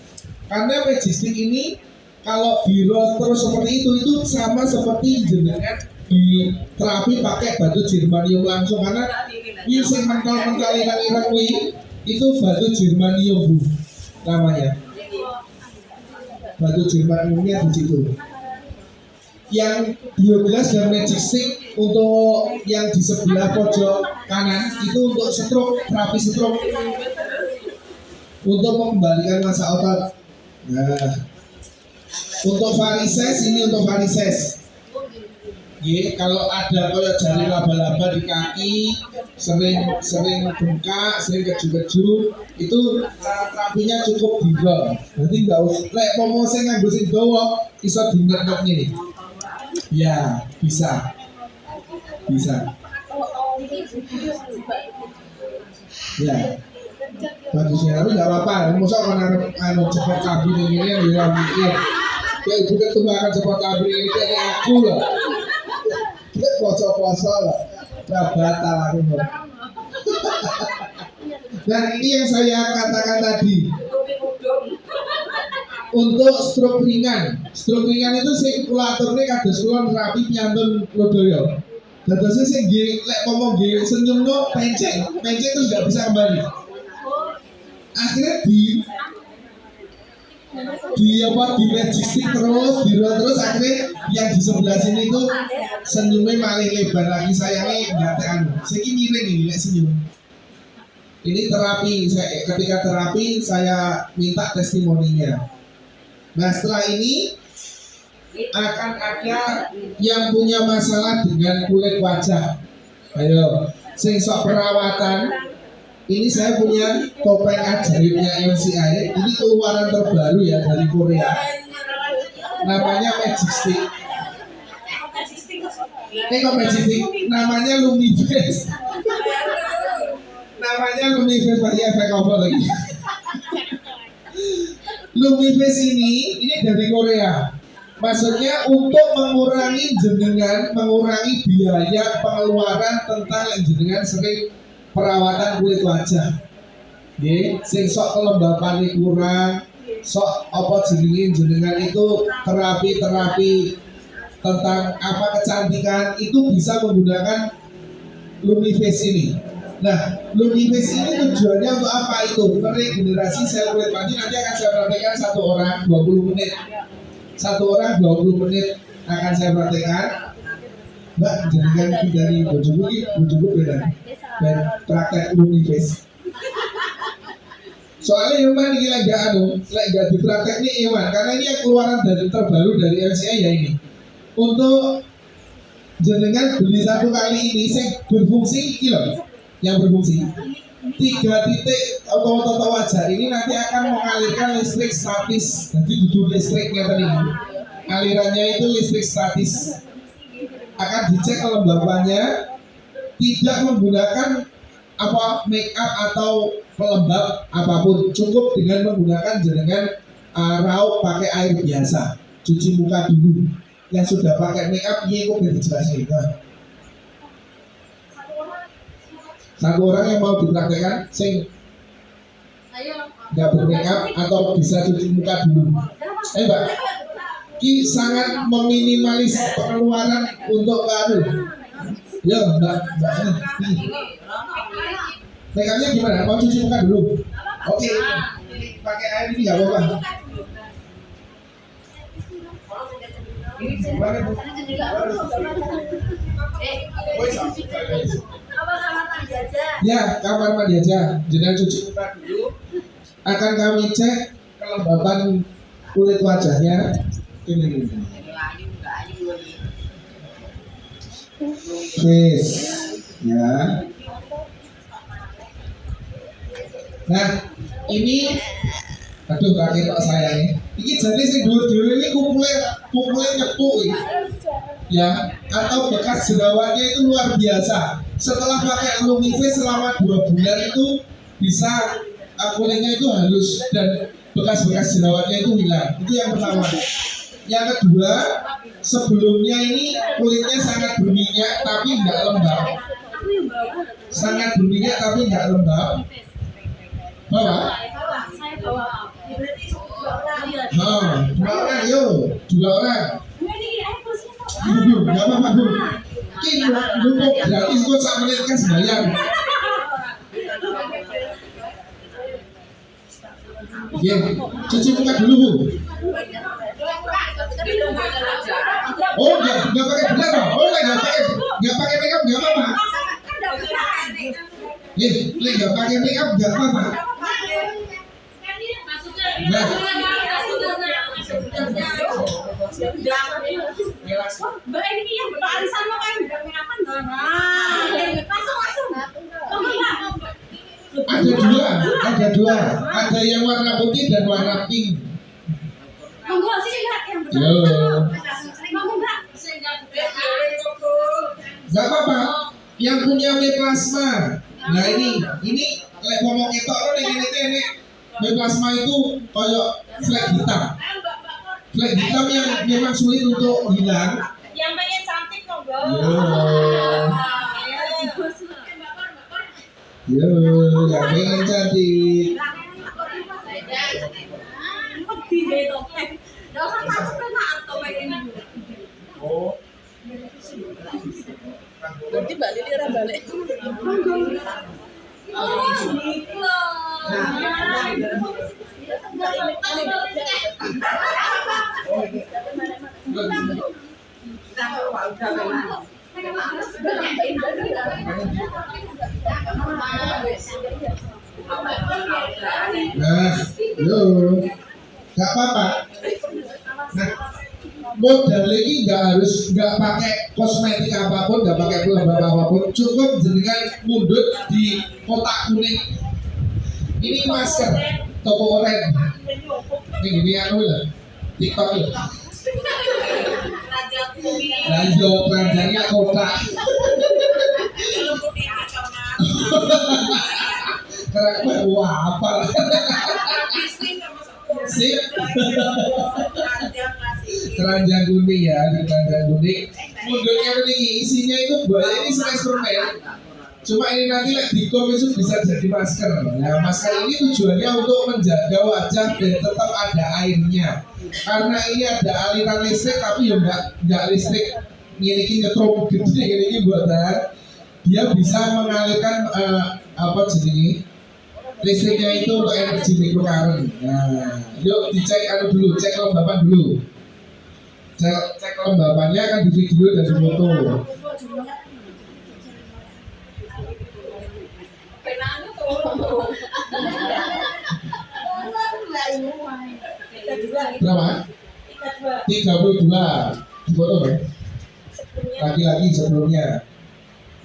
Karena magic stick ini kalau di-roll terus seperti itu sama seperti jenengan di terapi pakai batu germanium langsung karena ini sing mental-mental irang-irang itu batu germanium Bu namanya. Batu germaniumnya di situ. Yang biogas dan magic stick untuk yang di sebelah pojok kanan itu untuk stroke, terapi stroke. Untuk mengembalikan massa otot. Nah, untuk varises ini untuk varises. Kalau ada koyo jari laba-laba di kaki, sering bengkak, sering keju-keju, itu cara terapinya cukup dirol. Berarti nggak usah, lek pomo sing nganggo sing dawa, iso dinek-nek ini. Ya, bisa. Ya, bagusnya tapi nggak apa-apa. Masa kalau anu cepat kabin ini yang bilang mikir, ya ibu ketemu akan cepat kabin ini kayak aku lah. Poso-poso lah, batal aku. Dan ini yang saya katakan tadi. Untuk stroke ringan itu sirkulatornya kados kula nerapi piantun lodoyo. Dadosnya sing nggih lek ngomong nggih senyum kok penceng terus nggak bisa kembali. Akhirnya di logistik terus akhirnya yang di sebelah sini tuh senyumnya malah lebar lagi, sayangnya nggak tekan. Saya miring ini lek senyum. Ini terapi, ketika terapi saya minta testimoninya. Nah setelah ini akan ada yang punya masalah dengan kulit wajah. Ayo, sing sok perawatan. Ini saya punya topeng ajaibnya MCI. Ini keluaran terbaru ya dari Korea. Namanya Magic Stick. Kok Magic Stick? Namanya Lumiface. Namanya Lumiface, pakai efek apa lagi? Lumiface ini dari Korea. Maksudnya untuk mengurangi biaya pengeluaran tentang jenengan sering perawatan kulit wajah. Nggih, sing sok kelembapane kurang, sok apa jenengan itu terapi tentang apa kecantikan itu bisa menggunakan Lumiface ini. Nah, Lumiface ini tujuannya untuk apa itu? Regenerasi sel kulit mati. Nanti akan saya praktekkan 1 orang 20 menit. 1 orang 20 menit akan saya praktekkan. Mbak, jenengan dari bojoku beda. Dan praktek Lumiface. Soalnya Iwan ini lagi gak dipraktek nih Iwan, karena ini yang keluaran terbaru dari MCI ya ini. Untuk jenengan beli 1 kali ini, saya berfungsi kilo. Yang berfungsi 3 titik otot wajah ini nanti akan mengalirkan listrik statis. Jadi duduk listriknya tadi, alirannya itu listrik statis. Akan dicek kelembabannya, tidak menggunakan make up atau pelembab apapun, cukup dengan menggunakan jenengan raup pakai air biasa, cuci muka dulu. Yang sudah pakai make up ini kok dijelasin. Satu orang yang mau dipraktekkan sing nggak bermake up atau bisa cuci muka dulu. Mbak, ini sangat meminimalis pengeluaran untuk kamu. Ya mbak ini. Make upnya gimana? Mau cuci muka dulu? Oke, pakai air ini nggak apa-apa. Ya, kamar mandi aja. Jangan cuci muka dulu. Akan kami cek kelembapan kulit wajahnya. Ini. Face, ya. Nah, ini, aduh kakek kok saya ini. Ini jadi sing dulu ini kumpulnya nyepuk ini. Ya, atau bekas jerawatnya itu luar biasa. Setelah pakai Lumiface selama 2 bulan itu bisa kulitnya itu halus dan bekas-bekas jerawatnya itu hilang. Itu yang pertama. Yang kedua, sebelumnya ini kulitnya sangat berminyak tapi nggak lembab. Sangat berminyak tapi nggak lembab. Bawa? Nah, 2 orang yuk, 2 orang. Nggak apa-apa Bu. Ini untuk gratis kok, 1 menit kan sembahyang. Ya, cuci muka dulu Bu. Oh, nggak pakai bedak Pak. Oh, nggak pakai makeup nggak apa-apa. Nggak pakai makeup nggak apa-apa. Nah, Ngelas. Mbak ini yang Mbak Arisan lo kan udah apa enggak? Langsung. Mbak. Ada dua. Ada yang warna putih dan warna pink. Monggo sini Mbak yang betul. Yo. Monggo Mbak. Gak apa-apa. Yang punya B plasma. Nah ini lek ngomong ketok lo ini B plasma itu kayak flag hitam. Flag hitam yang memang sulit untuk hilang. Yang pengen cantik monggo. Yo, yang pengen cantik. Oh. Nanti Mbak Lili orang balik. Nah, yo, gak apa-apa. Nah, modal ini nggak pakai kosmetik apapun, nggak pakai pelembab apapun, cukup jenengan mundut di kotak kuning. Ini masker toko oren. Ini gini anu lah, TikTok lah. Lanjut keranjangnya kotak. Keren, wah apa? Sip. Keranjang kuning ya, keranjang kuning. Mundurnya ini isinya itu buahnya ini slice permen. Cuma ini nanti dikom itu bisa jadi masker. Nah, masker ini tujuannya untuk menjaga wajah dan tetap ada airnya. Karena ini ada aliran listrik tapi ya nggak listrik ini nyetrum gede ini buatan. Dia bisa mengalirkan apa jenis listriknya itu untuk energi microcurrent. Nah, yuk dicek dulu, cek kelembapan dulu. Cek kelembapannya akan di video dan di foto. Berapa? 32. Di foto ya? Laki-laki sebelumnya.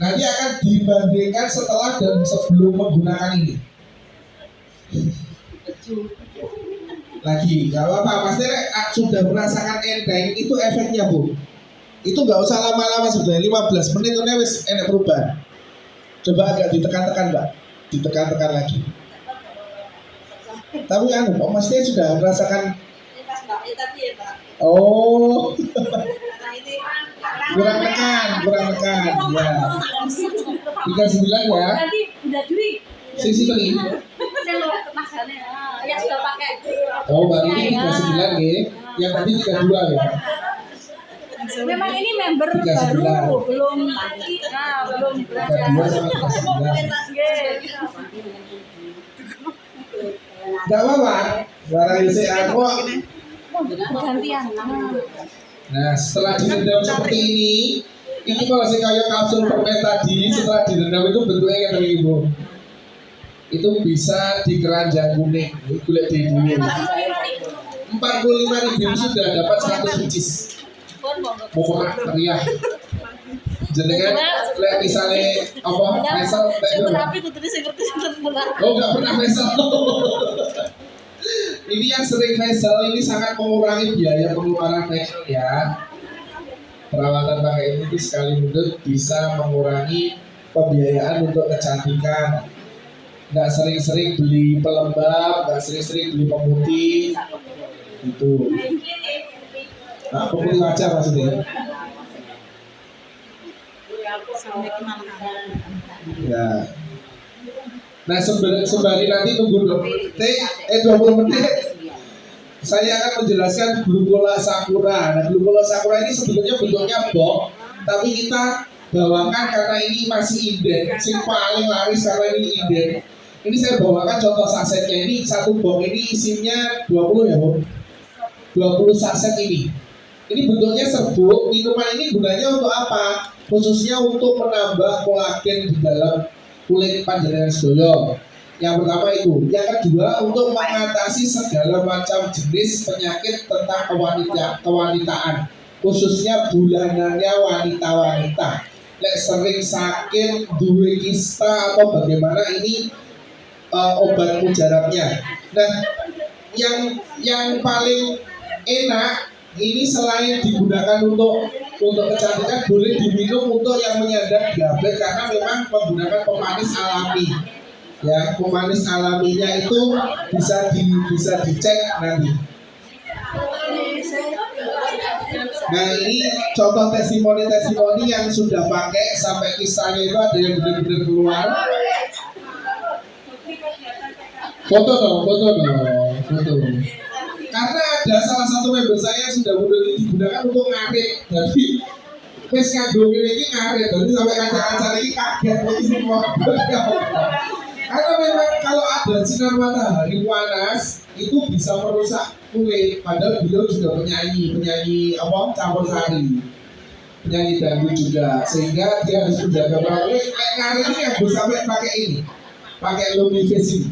Nanti akan dibandingkan setelah dan sebelum menggunakan ini. Lagi, gak apa-apa, pasti sudah merasakan enteng, itu efeknya Bu. Itu nggak usah lama-lama sebenarnya, 15 menit itu wis enak perubahan. Coba agak ditekan-tekan Mbak, ditekan-tekan lagi. Tapi kan, maksudnya sudah merasakan. Oh, kurang tekan, ya. 39 ya. Nanti udah duit. Sisi beli. Yang sudah pakai. Oh, baru ini 39 ya. Yang tadi 32 ya. Memang ini member 39. baru, belum belajar. 32 sama 39. Gak apa-apa. Barang isi aku. Gantian. Nah, setelah direndam seperti ini kalau saya kayak kapsul permen tadi, setelah direndam itu bentuknya kayak tadi Ibu. Itu bisa di keranjang kuning, kulit di dulu. 45.000 sudah dapat 100 biji. Pokoknya meriah. Jenengan lihat misalnya apa facial oh nggak pernah facial. Ini yang sering facial ini sangat mengurangi biaya pengeluaran facial ya. Perawatan pakai ini sekali mundut bisa mengurangi pembiayaan untuk kecantikan. Nggak sering-sering beli pelembab, nggak sering-sering beli pemutih itu. Nah, pemutih wajah maksudnya. Ya. Nah, sembari nanti tunggu 20 menit. Saya akan menjelaskan glukola sakura. Nah, glukola sakura ini sebetulnya bentuknya box, tapi kita bawakan karena ini masih inden. Yang paling laris karena ini inden. Ini saya bawakan contoh sasetnya. Ini satu box ini isinya 20 ya, Bu. 20 saset ini. Ini bentuknya serbuk. Minuman ini gunanya untuk apa? Khususnya untuk menambah kolagen di dalam kulit panjenengan sedaya. Yang pertama itu. Yang kedua, untuk mengatasi segala macam jenis penyakit tentang kewanitaan, khususnya bulanannya wanita-wanita. Lek sering sakit, duwe kista atau bagaimana, ini obat mujarabnya. Nah, yang paling enak ini selain digunakan untuk kecantikan, boleh diminum untuk yang menyandang diabetes karena memang menggunakan pemanis alami. Ya, pemanis alaminya itu bisa dicek nanti. Nah, ini contoh testimoni yang sudah pakai sampai kisahnya itu ada yang benar-benar keluar. Foto dong. Karena ada salah satu member saya yang sudah mulai digunakan untuk ngarit. Jadi wes ngandung ini ngarit. Jadi sampai kaca-kaca ini kaget semua. Karena memang kalau ada sinar matahari panas itu bisa merusak kulit. Padahal beliau juga penyanyi campur sari, penyanyi dangdut juga, sehingga dia harus menjaga kulit. Ngarit ini harus sampai pakai ini, pakai lumiface ini.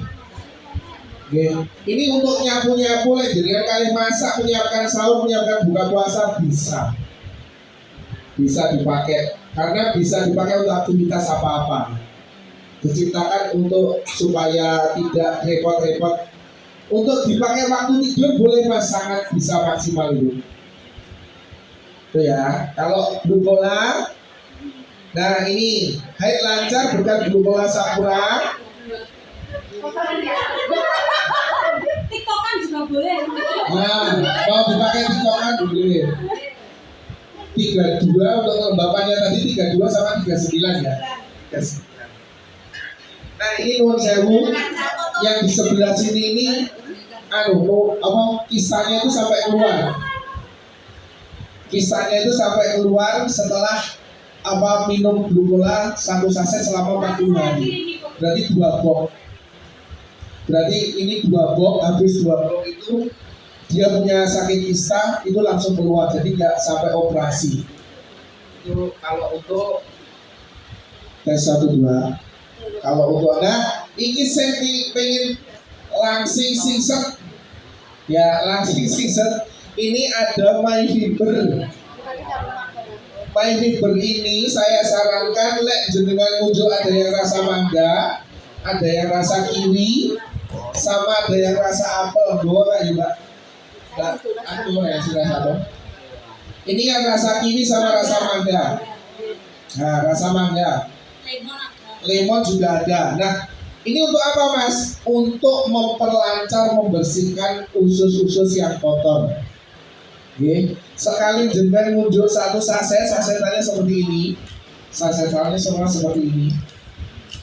Okay. Ini untuk nyapu-nyapu, jadi kali masak, menyiapkan sahur, menyiapkan buka puasa bisa dipakai, karena bisa dipakai untuk aktivitas apa-apa. Diciptakan untuk supaya tidak repot-repot. Untuk dipakai waktu tidur boleh Mas, sangat bisa maksimal itu. Itu ya. Kalau glukola, nah ini haid lancar berkat glukola Sakura. TikTokan juga boleh. Nah, mau dipakai TikTokan boleh. 32 untuk kelembapannya tadi 32 sama 39 ya. Yes. Nah, ini nuwun sewu yang di sebelah sini ini kisahnya itu sampai keluar. Kisahnya itu sampai keluar setelah minum glukola 1 saset selama 40 hari. Berarti 2 box. Berarti ini 2 box, habis 2 box itu dia punya sakit kista itu langsung keluar, jadi nggak sampai operasi. Itu kalau untuk tes 1 2. Kalau untuk ini saya pengen langsing singset. Ya, langsing singset. Ini ada My Fiber. My Fiber ini saya sarankan lek jenengan muncul ada yang rasa mangga, ada yang rasa kiwi, sama ada yang rasa apel. Dua ya, Mbak. Aku ya sudah satu. Ini yang rasa kiwi sama rasa mangga. Nah, rasa mangga. Lemon juga ada. Nah, ini untuk apa Mas? Untuk memperlancar, membersihkan usus-usus yang kotor. Oke. Sekali jenengan muncul 1 saset, sasetannya seperti ini. Sasetannya semua seperti ini.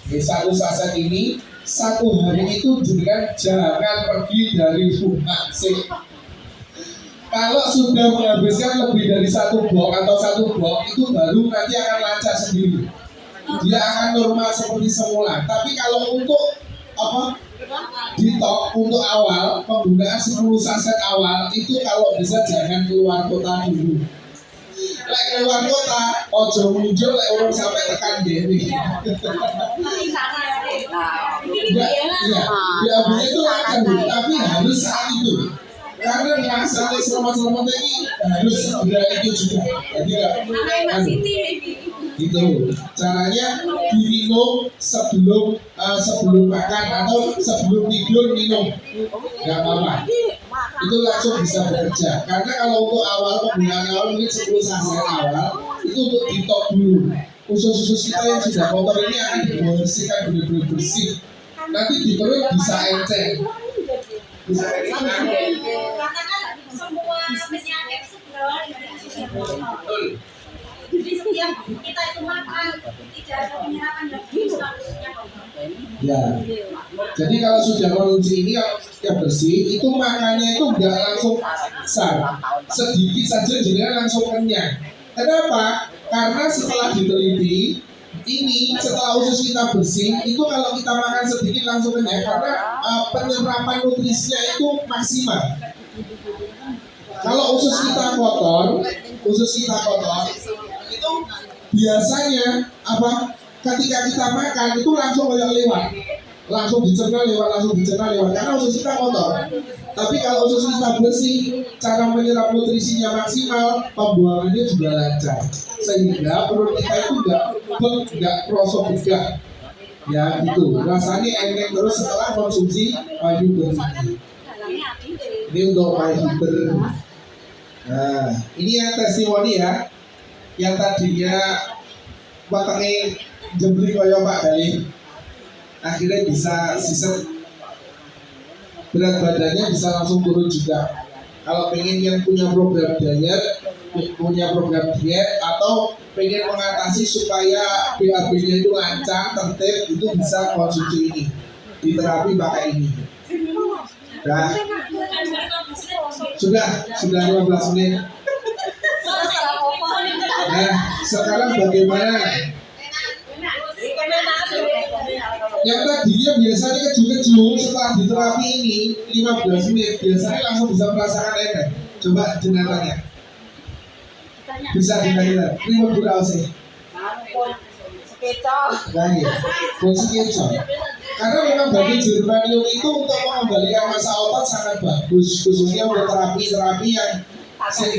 Oke, 1 saset ini 1 hari itu jenengan jangan pergi dari rumah sih. Kalau sudah menghabiskan lebih dari 1 box atau 1 box itu baru nanti akan lancar sendiri. Dia akan normal seperti semula. Tapi kalau untuk detox untuk awal penggunaan 10 saset awal itu kalau bisa jangan keluar kota dulu. Lek keluar kota, ojo muncul lek orang sampai tekan diri. Ya itu akan tapi harus saat itu. Karena rasanya selamat-selamat ini harus segera itu juga. Jadi itu caranya diminum sebelum makan atau sebelum tidur minum, nggak apa-apa. Itu langsung bisa bekerja. Karena kalau untuk awal penggunaan awal mungkin 10 saset awal itu untuk detox dulu. Usus-usus kita yang sudah kotor ini akan dibersihkan benar-benar bersih. Nanti di perut bisa enceng. Bisa enceng. Katakan semua penyakit segera dari jadi setiap kita itu makan tidak ada penyerapan daging statusnya. Ya. Jadi kalau sudah konsumsi ini kalau sudah bersih itu makannya itu nggak langsung besar, sedikit saja jadi langsung kenyang. Kenapa? Karena setelah diteliti ini setelah usus kita bersih itu kalau kita makan sedikit langsung kenyang karena penyerapan nutrisinya itu maksimal. Kalau usus kita kotor itu biasanya ketika kita makan itu langsung lewat. langsung dicerna lewat karena usus kita kotor. Tapi kalau usus kita bersih, cara menyerap nutrisinya maksimal, pembuangannya juga lancar, sehingga perut kita itu nggak kerosok begah. Ya gitu, rasanya enteng terus setelah konsumsi fiber ini. Ini untuk fiber. Nah, ini yang testimoni ya, yang tadinya matangnya jembli koyo Pak Gali, akhirnya bisa sisa berat badannya bisa langsung turun juga. Kalau pengen yang punya program diet, atau pengen mengatasi supaya BAB-nya itu lancar, tertib, itu bisa konsumsi ini, diterapi pakai ini. Nah, sudah 15 menit. Nah, sekarang bagaimana? Yang tadinya biasanya keju-keju, setelah diterapi ini 15 menit biasanya langsung bisa merasakan enteng. Coba jenazahnya bisa dinilai. Ini mau berapa sih? Lagi, konsekensor. Karena memang bagi germanium itu untuk mengembalikan masa otot sangat bagus, khususnya untuk terapi yang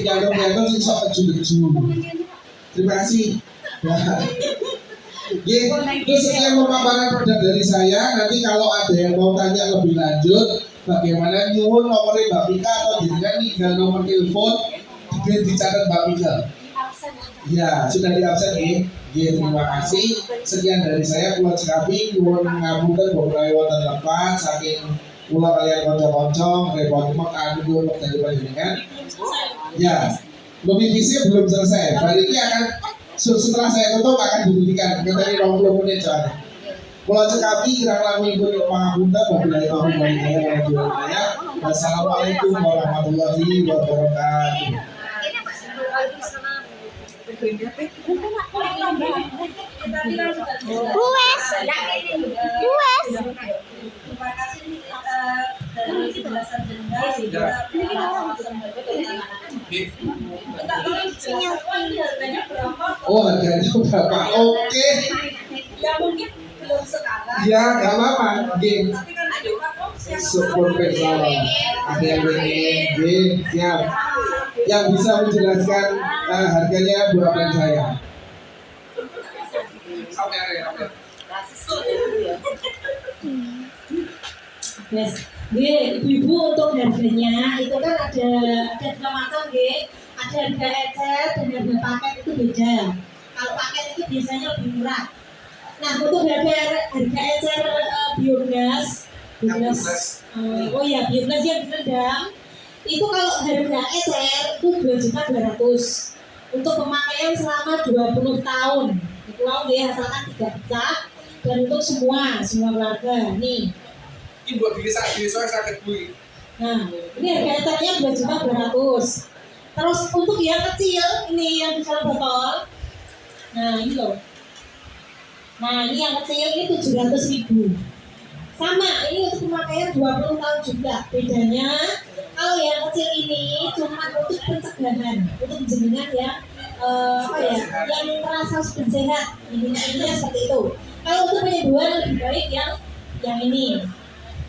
jantung sing sok keju-keju. Terima kasih. Itu sekian pemaparan produk dari saya. Nanti kalau ada yang mau tanya lebih lanjut, bagaimana nyuwun nomornya Mbak Mika atau dengan tinggal nomor telepon dicatat Mbak Mika. Ya, sudah di absen ya. Terima kasih. Sekian dari saya, Kulon Cikapi. Nyuwun ngapunten beberapa wonten lepat saking kula kalian kanca-kanca repot anu dari panjenengan. Ya, lebih visi belum selesai. Hari ini akan setelah saya tutup akan dibuktikan. Kita ini 20 menit soalnya. Kulon Cikapi kirang langkung pun pangapunten wabillahi taufiq wal hidayah. Wassalamualaikum warahmatullahi wabarakatuh. Terima kasih dari penjelasan Jenda. Oh, harganya berapa? Oke. Ya mungkin belum sekarang. Ya, nggak apa-apa. Game. Tapi kan ada Support personal. Ada yang pengen, siap. Yang bisa menjelaskan harganya buatan saya. Sampai ada. Yes. Ibu untuk harganya itu kan ada dua macam, ada harga ecer dan harga paket itu beda. Kalau paket itu biasanya lebih murah. Nah, untuk harga ecer biogas, biogas yang direndam itu kalau harga ecer itu 2.200.000 untuk pemakaian selama 20 tahun. Itu ya, asalkan tidak pecah dan untuk semua keluarga. Nih. Ini buat diri saya sakit bui. Nah, ini harga ecernya 2.200.000. Terus untuk yang kecil ini yang di dalam botol. Nah, ini loh. Nah, ini yang kecil ini 700.000. Sama, ini untuk pemakaian 20 tahun juga. Bedanya kalau yang kecil ini cuma untuk pencegahan, untuk jenengan yang yang merasa sudah sehat. Intinya seperti itu. Kalau untuk penyembuhan lebih baik yang ini.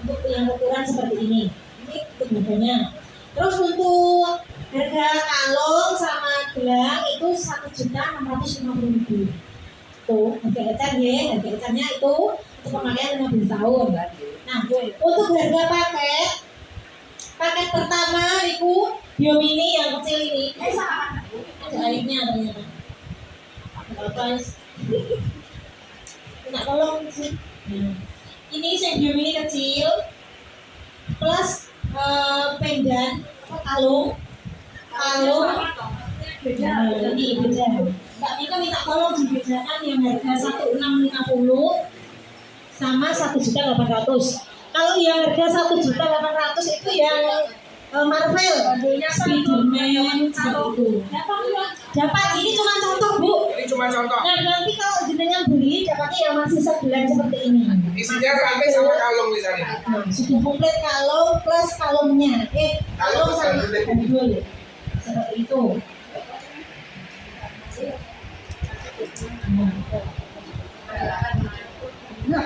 Untuk yang ukuran seperti ini untuk harganya. Terus untuk harga kalung sama gelang itu 1.650.000. Tuh harga ecernya itu untuk pemakaian 15 tahun. Nah, untuk harga paket pertama itu Biomini yang kecil ini ada airnya ternyata. Guys, nak tolong sih. Ini yang Biomini kecil plus pendan kalung beda. Ini beda. Mbak Mika minta tolong dibedakan yang harga 1.650 sama 1.800.000. Kalau yang harga 1.800.000 itu yang Marvel, Spiderman seperti itu. Dapat ini cuma contoh, Bu. Ini cuma contoh. Nah, nanti kalau jenengan beli dapatnya yang masih sebulan seperti ini. Isinya rantai sama kalung misalnya. Nah, sudah komplit kalung plus kalungnya. Kalung sama bandul. Seperti itu. Nah,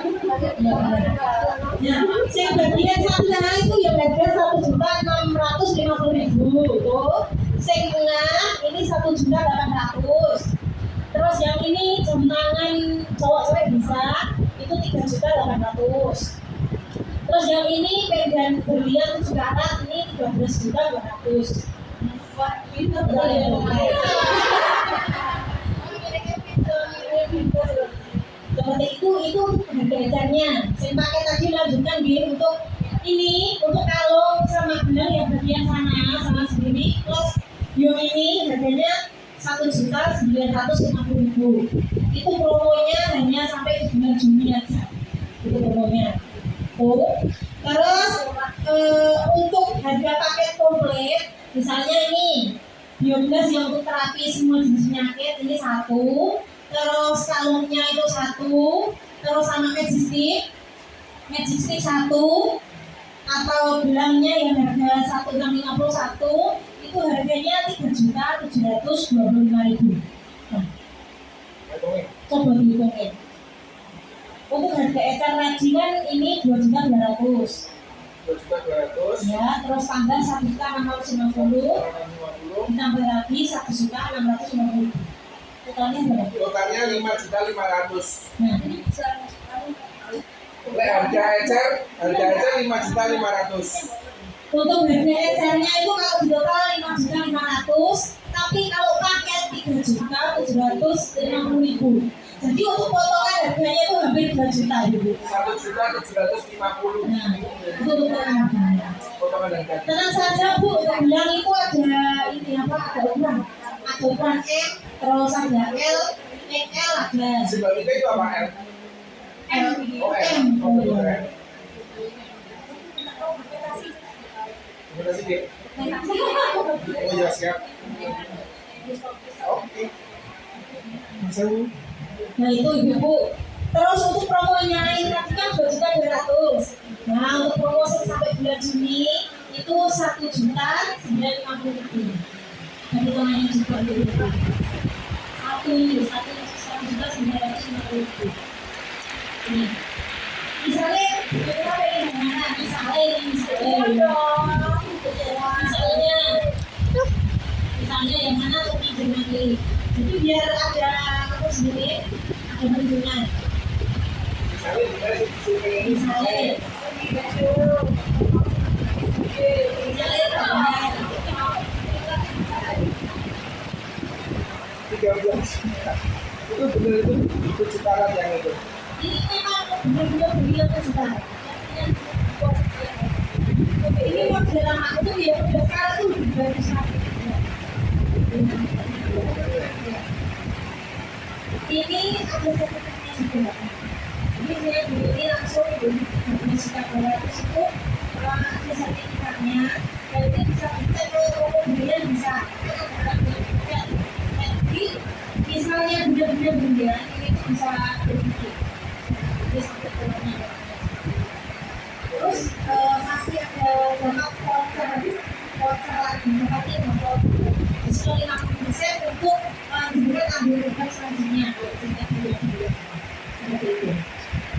Ya, yang bagian sana itu yang harga 1.650.000 tuh. Yang tengah ini 1.800.000. Terus yang ini jam tangan cowok cewek bisa itu 3.800.000. Terus yang ini pendan berlian 7 karat ini 13.200.000. Wah, pintar betul ya. Seperti itu harga edarnya. Saya pakai tadi lanjutkan untuk ini untuk kalung sama benang yang bagian sana sama segini plus yang ini harganya 1.950.000. Itu promonya hanya sampai bulan Juni aja. Itu promonya. Terus untuk harga paket komplit, misalnya ini biogas yang untuk terapi semua jenis penyakit ini 1, terus kalungnya itu 1, terus sama magic stick 1, atau gelangnya yang harga 1.651 itu harganya 3.725.000. Nah, coba dihitungin. Untuk harga ecer tadi kan ini 2.200.000. 2.200.000. Ya, terus tambah 1.650.000, ditambah lagi 1.650.000. Totalnya berapa? Totalnya 5.500.000. Nah, Harga ecer 5.500.000. untuk harga ecernya itu kalau di total 5.500.000, tapi kalau paket 3.750.000. Jadi untuk potongan harganya itu hampir 2 juta gitu. 1.750.000. Nah, itu potongan harganya. Potongan harga. Tenang saja Bu, untuk gelang itu ada ini apa? Ada ukuran M, terus ada L, XL ada. Sebaliknya itu apa L? M. Oh M. Oh betul. Terima kasih Dik. Oh ya siap. Oke. Nah itu ibu. Terus untuk promonya ini tadi kan 2.200.000. Nah untuk promo sampai bulan Juni itu 1.950.000. Jadi tolongnya juga dulu. 1.950.000. Ini. Misalnya kita pengen mana? Misalnya yang mana untuk nanti. Jadi biar ada apa sendiri, ada bentuknya. Misalnya itu benar itu citaran yang itu. ini memang benar-benar beliau juga. Ini model lama itu ya udah sekarang tuh lebih bagus lagi. Ini ada sertifikatnya juga. Jadi saya beli langsung di Suka 200 itu ada sertifikatnya. Jadi bisa kita kalau pembelian bisa. Jadi misalnya benar-benar belian ini bisa berpikir. Terus masih ada dampak voucher lagi tapi diskon 50% untuk diberikan ambil obat selanjutnya.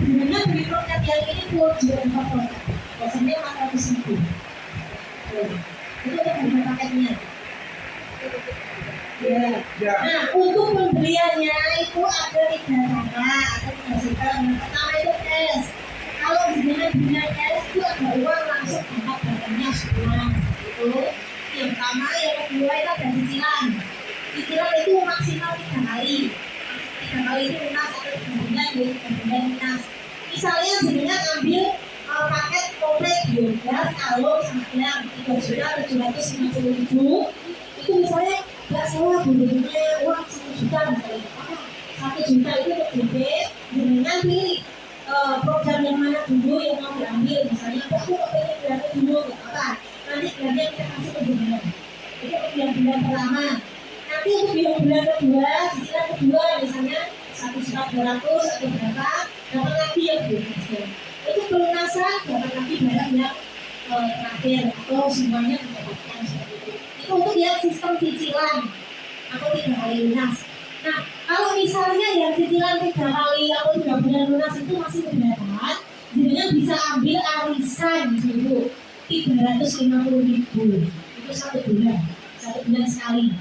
Sebenarnya beli produk yang ini full jual produk, biasanya 400.000. Itu untuk harga paketnya. Ya. Nah, untuk pembeliannya itu ada 3 cara atau 3 sistem. Yang pertama itu cash. Kalau dengan cash itu ada uang langsung tempat barangnya semua. Itu yang pertama, yang kedua itu ada cicilan. Cicilan itu maksimal 3 kali. 3 kali itu lunas atau 3 bulan, 3 bulan lunas. Misalnya sebenarnya ambil paket komplit biogas, kalung, sama gelang 3.750.000. Itu misalnya nggak salah bunyinya uang 1 juta misalnya. 1 juta itu untuk DP dengan pilih program yang mana dulu yang mau diambil. Misalnya aku pengen belanja dulu nggak apa, nanti belanja kita kasih ke bulan. Itu untuk yang bulan pertama. Nanti untuk yang bulan kedua, cicilan kedua misalnya 1.200.000 atau berapa, dapat lagi yang biogas. Itu pelunasan dapat lagi barang yang terakhir atau semuanya mendapatkan seperti itu. Itu untuk yang sistem cicilan atau 3 kali lunas. Nah, kalau misalnya yang cicilan 3 kali atau 3 bulan lunas itu masih keberatan, jenengan bisa ambil arisan dulu 350.000 itu 1 bulan sekali.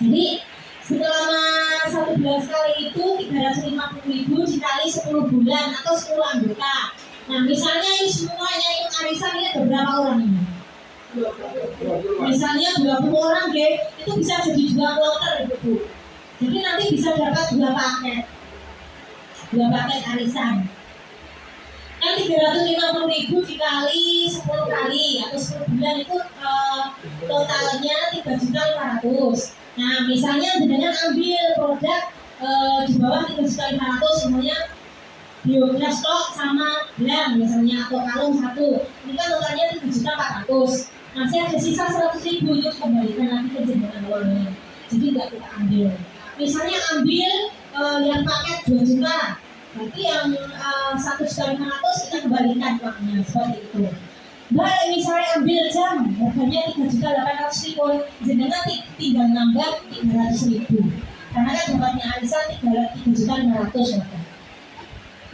Jadi selama 1 bulan sekali itu 350.000 dikali 10 bulan atau 10 anggota. Nah misalnya ini semuanya ikut arisan ini ada berapa orang ini? Misalnya 20 orang deh, itu bisa jadi 2 kloter Bu. Jadi nanti bisa dapat 2 paket arisan. Kan 350.000 dikali 10 kali atau 10 bulan itu totalnya 3.500.000. Nah misalnya dengan ambil produk di bawah 3.500.000 semuanya biogas stok sama gelang misalnya atau kalung 1, ini kan totalnya 3.400.000. Masih ada sisa 100.000 itu kembalikan lagi ke jenengan uangnya. Jadi nggak kita ambil. Misalnya ambil yang paket 2 juta, berarti yang 1.500.000 kita kembalikan uangnya seperti itu. Baik, misalnya ambil jam harganya 3.800.000, jenengan tinggal nambah 300.000. Karena kan dapatnya arisan 3.500.000.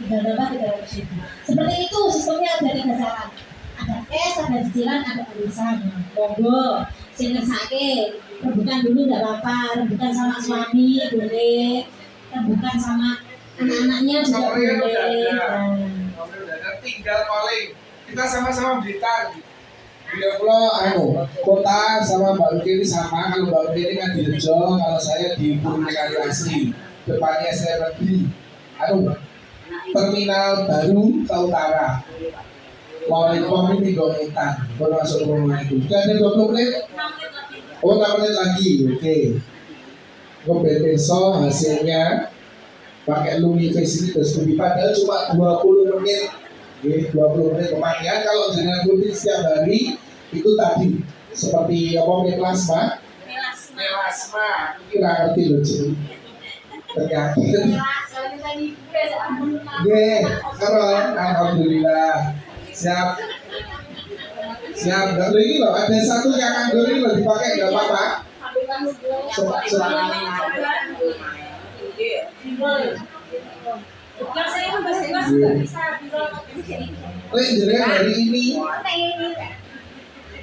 Tinggal nambah 300.000. Seperti itu sistemnya ada 3 cara. Ada cash, ada cicilan, ada arisan. Monggo, sing ngersake rebutan dulu nggak apa-apa, rebutan sama suami boleh, rebutan sama anak-anaknya juga boleh. Tinggal calling, kita sama-sama berita. Beliau pulau kota sama Mbak Luki ini sama. Kalau Mbak Luki ini kan di Rejo, kalau saya di Purnikari Asri, depannya saya negeri. Terminal baru ke utara. Mau ini Intan, baru masuk rumah itu. Sudah ada 20 menit? Oh 6 menit lagi, oke. Gue besok hasilnya pakai Lumiface ini terus lebih, padahal cuma 20 menit. Oke, 20 menit pemakaian. Kalau dengan rutin setiap hari itu tadi seperti apa plasma. Melasma. Kira ngerti loh cuy. Ternyata. Oke, alhamdulillah. Siap. Dan ini loh, ada satu yang anggur ini loh dipakai nggak apa-apa.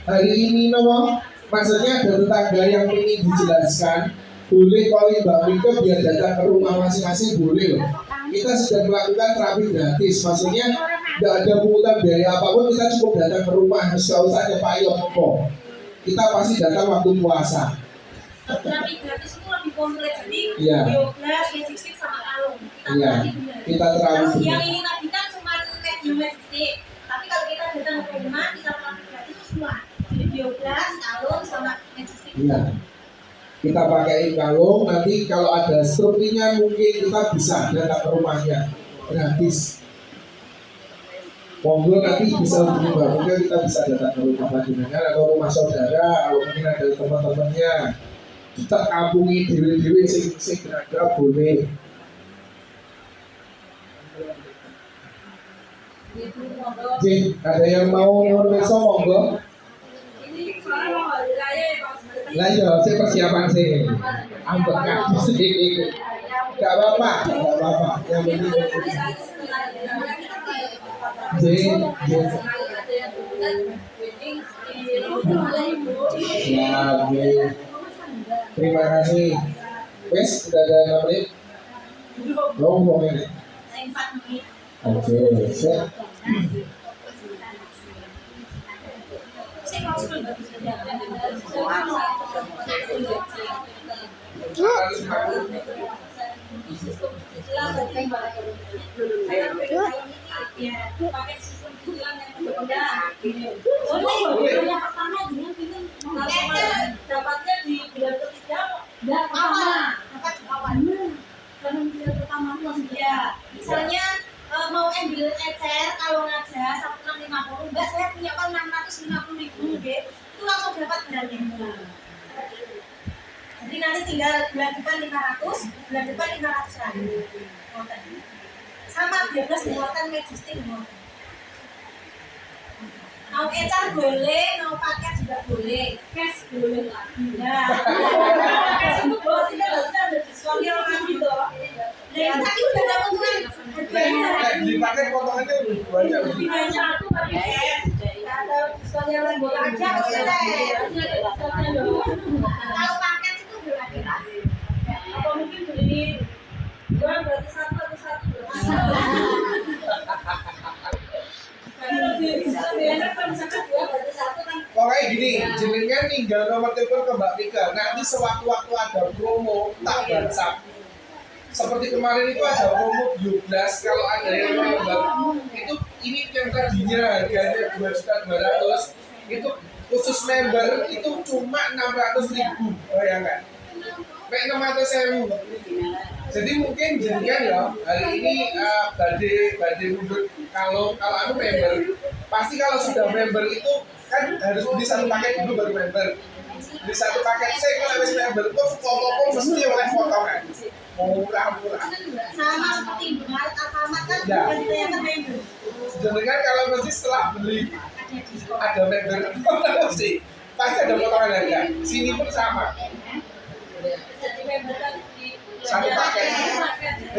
Hari ini nopo, maksudnya ada tetangga yang ingin dijelaskan, boleh calling Mbak Mika biar datang ke rumah masing-masing boleh loh. Kita sudah melakukan terapi gratis, maksudnya nggak ada pungutan biaya apapun, kita cukup datang ke rumah, nggak usah ada payung kok. Kita pasti datang waktu puasa. Terapi gratis itu lebih komplit, jadi Iya. biogas, magic stick sama kalung. Iya, kita terapi. Kalau yang ini tadi kan cuma medium magic stick, tapi kalau kita datang ke rumah kita terapi gratis itu semua. Jadi biogas, kalung sama magic stick. Iya. Kita pakai kalung, nanti kalau ada strukturnya mungkin kita bisa datang ke rumahnya gratis. Monggo nanti bisa hubungi Mbak Mika, kita bisa datang ke rumah panjenengan atau rumah saudara, kalau mungkin ada teman-temannya. Kita kampungi dewi-dewi sing kira-kira boleh. Oke, ada yang mau nyuruh besok monggo? Lah iya, saya persiapan sih. Ambek kaki sedikit. Gak apa-apa. Yang penting siap. Terima kasih. Wes, sudah ada 6 menit. Ngomong ini. Oke, siap. Pakai sistem cicilan yang berbeda. Yang pertama dengan pintu dapatnya di bulan ketiga dan dapat awal. Karena bulan pertama langsung ya. Misalnya mau ambil ecer kalau aja 1650, enggak saya punya kan 650.000 deh. Itu langsung dapat barangnya. Jadi nanti tinggal bulan depan 500, bulan depan 500 lagi. Sama 12 muatan majestic muatan. Mau ecar boleh, mau paket juga boleh, cash boleh lagi. Nah, cash itu boleh, kita ada diskon yang gitu. Nah, tadi udah ada keuntungan, Beli paket potongannya lebih banyak. Ada diskonnya bola aja Kalau paket itu berapa? apa mungkin beli dua berarti satu atau satu kalau biasanya kan misalkan dua berarti satu kan Pokoknya gini, jenengan tinggal nomor telepon ke Mbak Tika. Nanti sewaktu-waktu ada promo, tak WhatsApp. Seperti kemarin itu ada promo Bioblas, kalau ada yang member itu ini yang tadinya harganya 2.200.000 itu khusus member itu cuma 600.000, bayangkan. Kayak 600.000. Jadi mungkin jenengan ya hari ini badai mundur kalau anu member pasti kalau sudah member itu kan harus beli satu paket dulu baru member. Beli satu paket saya kalau habis member itu foto mesti oleh potongan. Murah-murah. Sama seperti Alfamart kan Ya. yang member. Jenengan kalau mesti setelah beli ada member pasti ada potongan harga. Sini pun sama. jadi member kan Satu paket.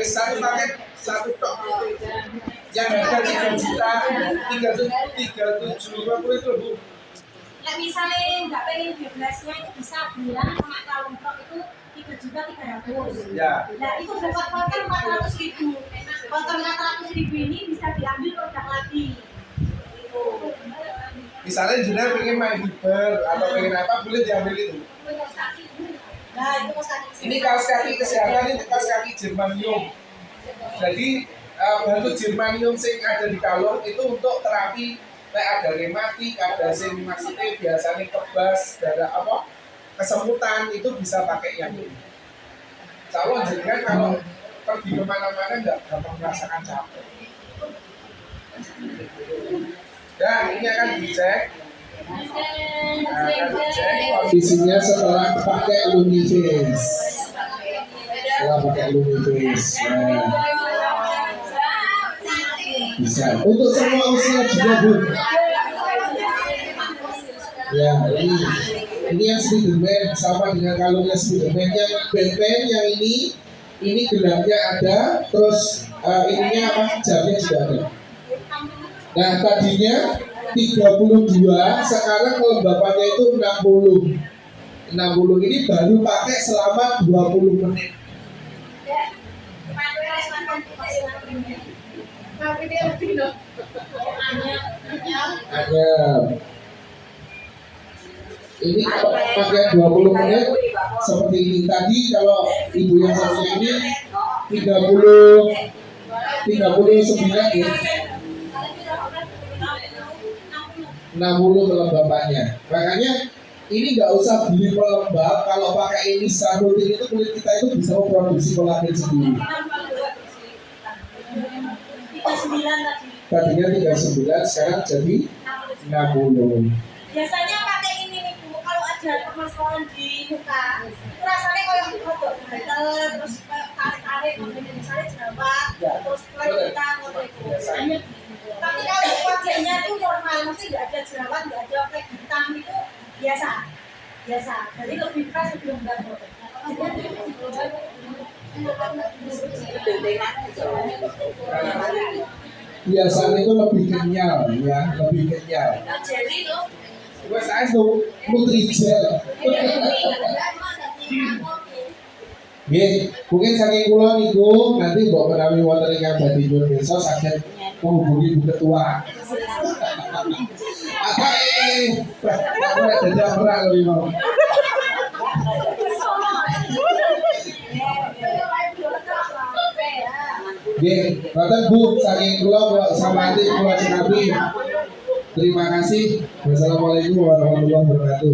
Satu paket satu tok. Yang harga 3 juta, 3.750 itu Bu. Nah, misalnya nggak pengen bebasnya itu bisa bilang sama kalung tok itu 3.300.000. Ya. Nah itu dapat voucher 400.000. Voucher 400.000 ini bisa diambil produk lagi. Itu. Misalnya jenengan pengen main hiper atau pengen apa boleh diambil itu. Nah itu kos kaki. Ini kaos kaki kesehatan, ini kaos kaki germanium. Jadi bahan germanium yang ada di kalung itu untuk terapi kayak ada rematik, ada sing maksudnya biasanya kebas, darah apa kesemutan itu bisa pakai yang ini. Calon jenengan kalau pergi kemana-mana nggak gampang merasakan capek. Dan ini akan dicek. Isinya setelah pakai Lumiface. Setelah pakai Lumiface. Bisa. Untuk semua usia juga Bu. Ya, ini yang Spiderman sama dengan kalungnya Spiderman. Yang band yang ini gelarnya ada, terus ininya apa? Jamnya juga ada. Nah tadinya 32, sekarang kelembapannya itu 60. 60 ini baru pakai selama 20 menit. Hanya ini pakai 20 menit seperti ini. Tadi kalau ibu yang satunya ini 39 ya. 60 kelembapannya. Makanya ini nggak usah beli pelembab. Kalau pakai ini secara rutin itu kulit kita itu bisa memproduksi kolagen sendiri. 39 tadi. Tadinya 39, sekarang jadi 60. Biasanya pakai ini nih Bu, kalau ada permasalahan di muka, itu rasanya kayak rodok gatel, terus tarik-tarik, misalnya jerawat, terus kulit kita ngotot itu. Tapi kalau wajahnya itu normal, maksudnya nggak ada jerawat, nggak ada efek hitam itu biasa. Jadi lebih keras sebelum gatel. Biasanya itu lebih kenyal ya, lebih kenyal. Jadi itu Gue saya tuh Nutrijel. Nggih, mungkin saking kula niku nanti mbok menawi wonten ingkang badhe nyuwun pirsa saged menghubungi Bu Ketua. Apa aku dadi ora lho mau. Nggih, ngoten Bu, saking kula sampeyan kula cekapi. Terima kasih. Wassalamualaikum warahmatullahi wabarakatuh.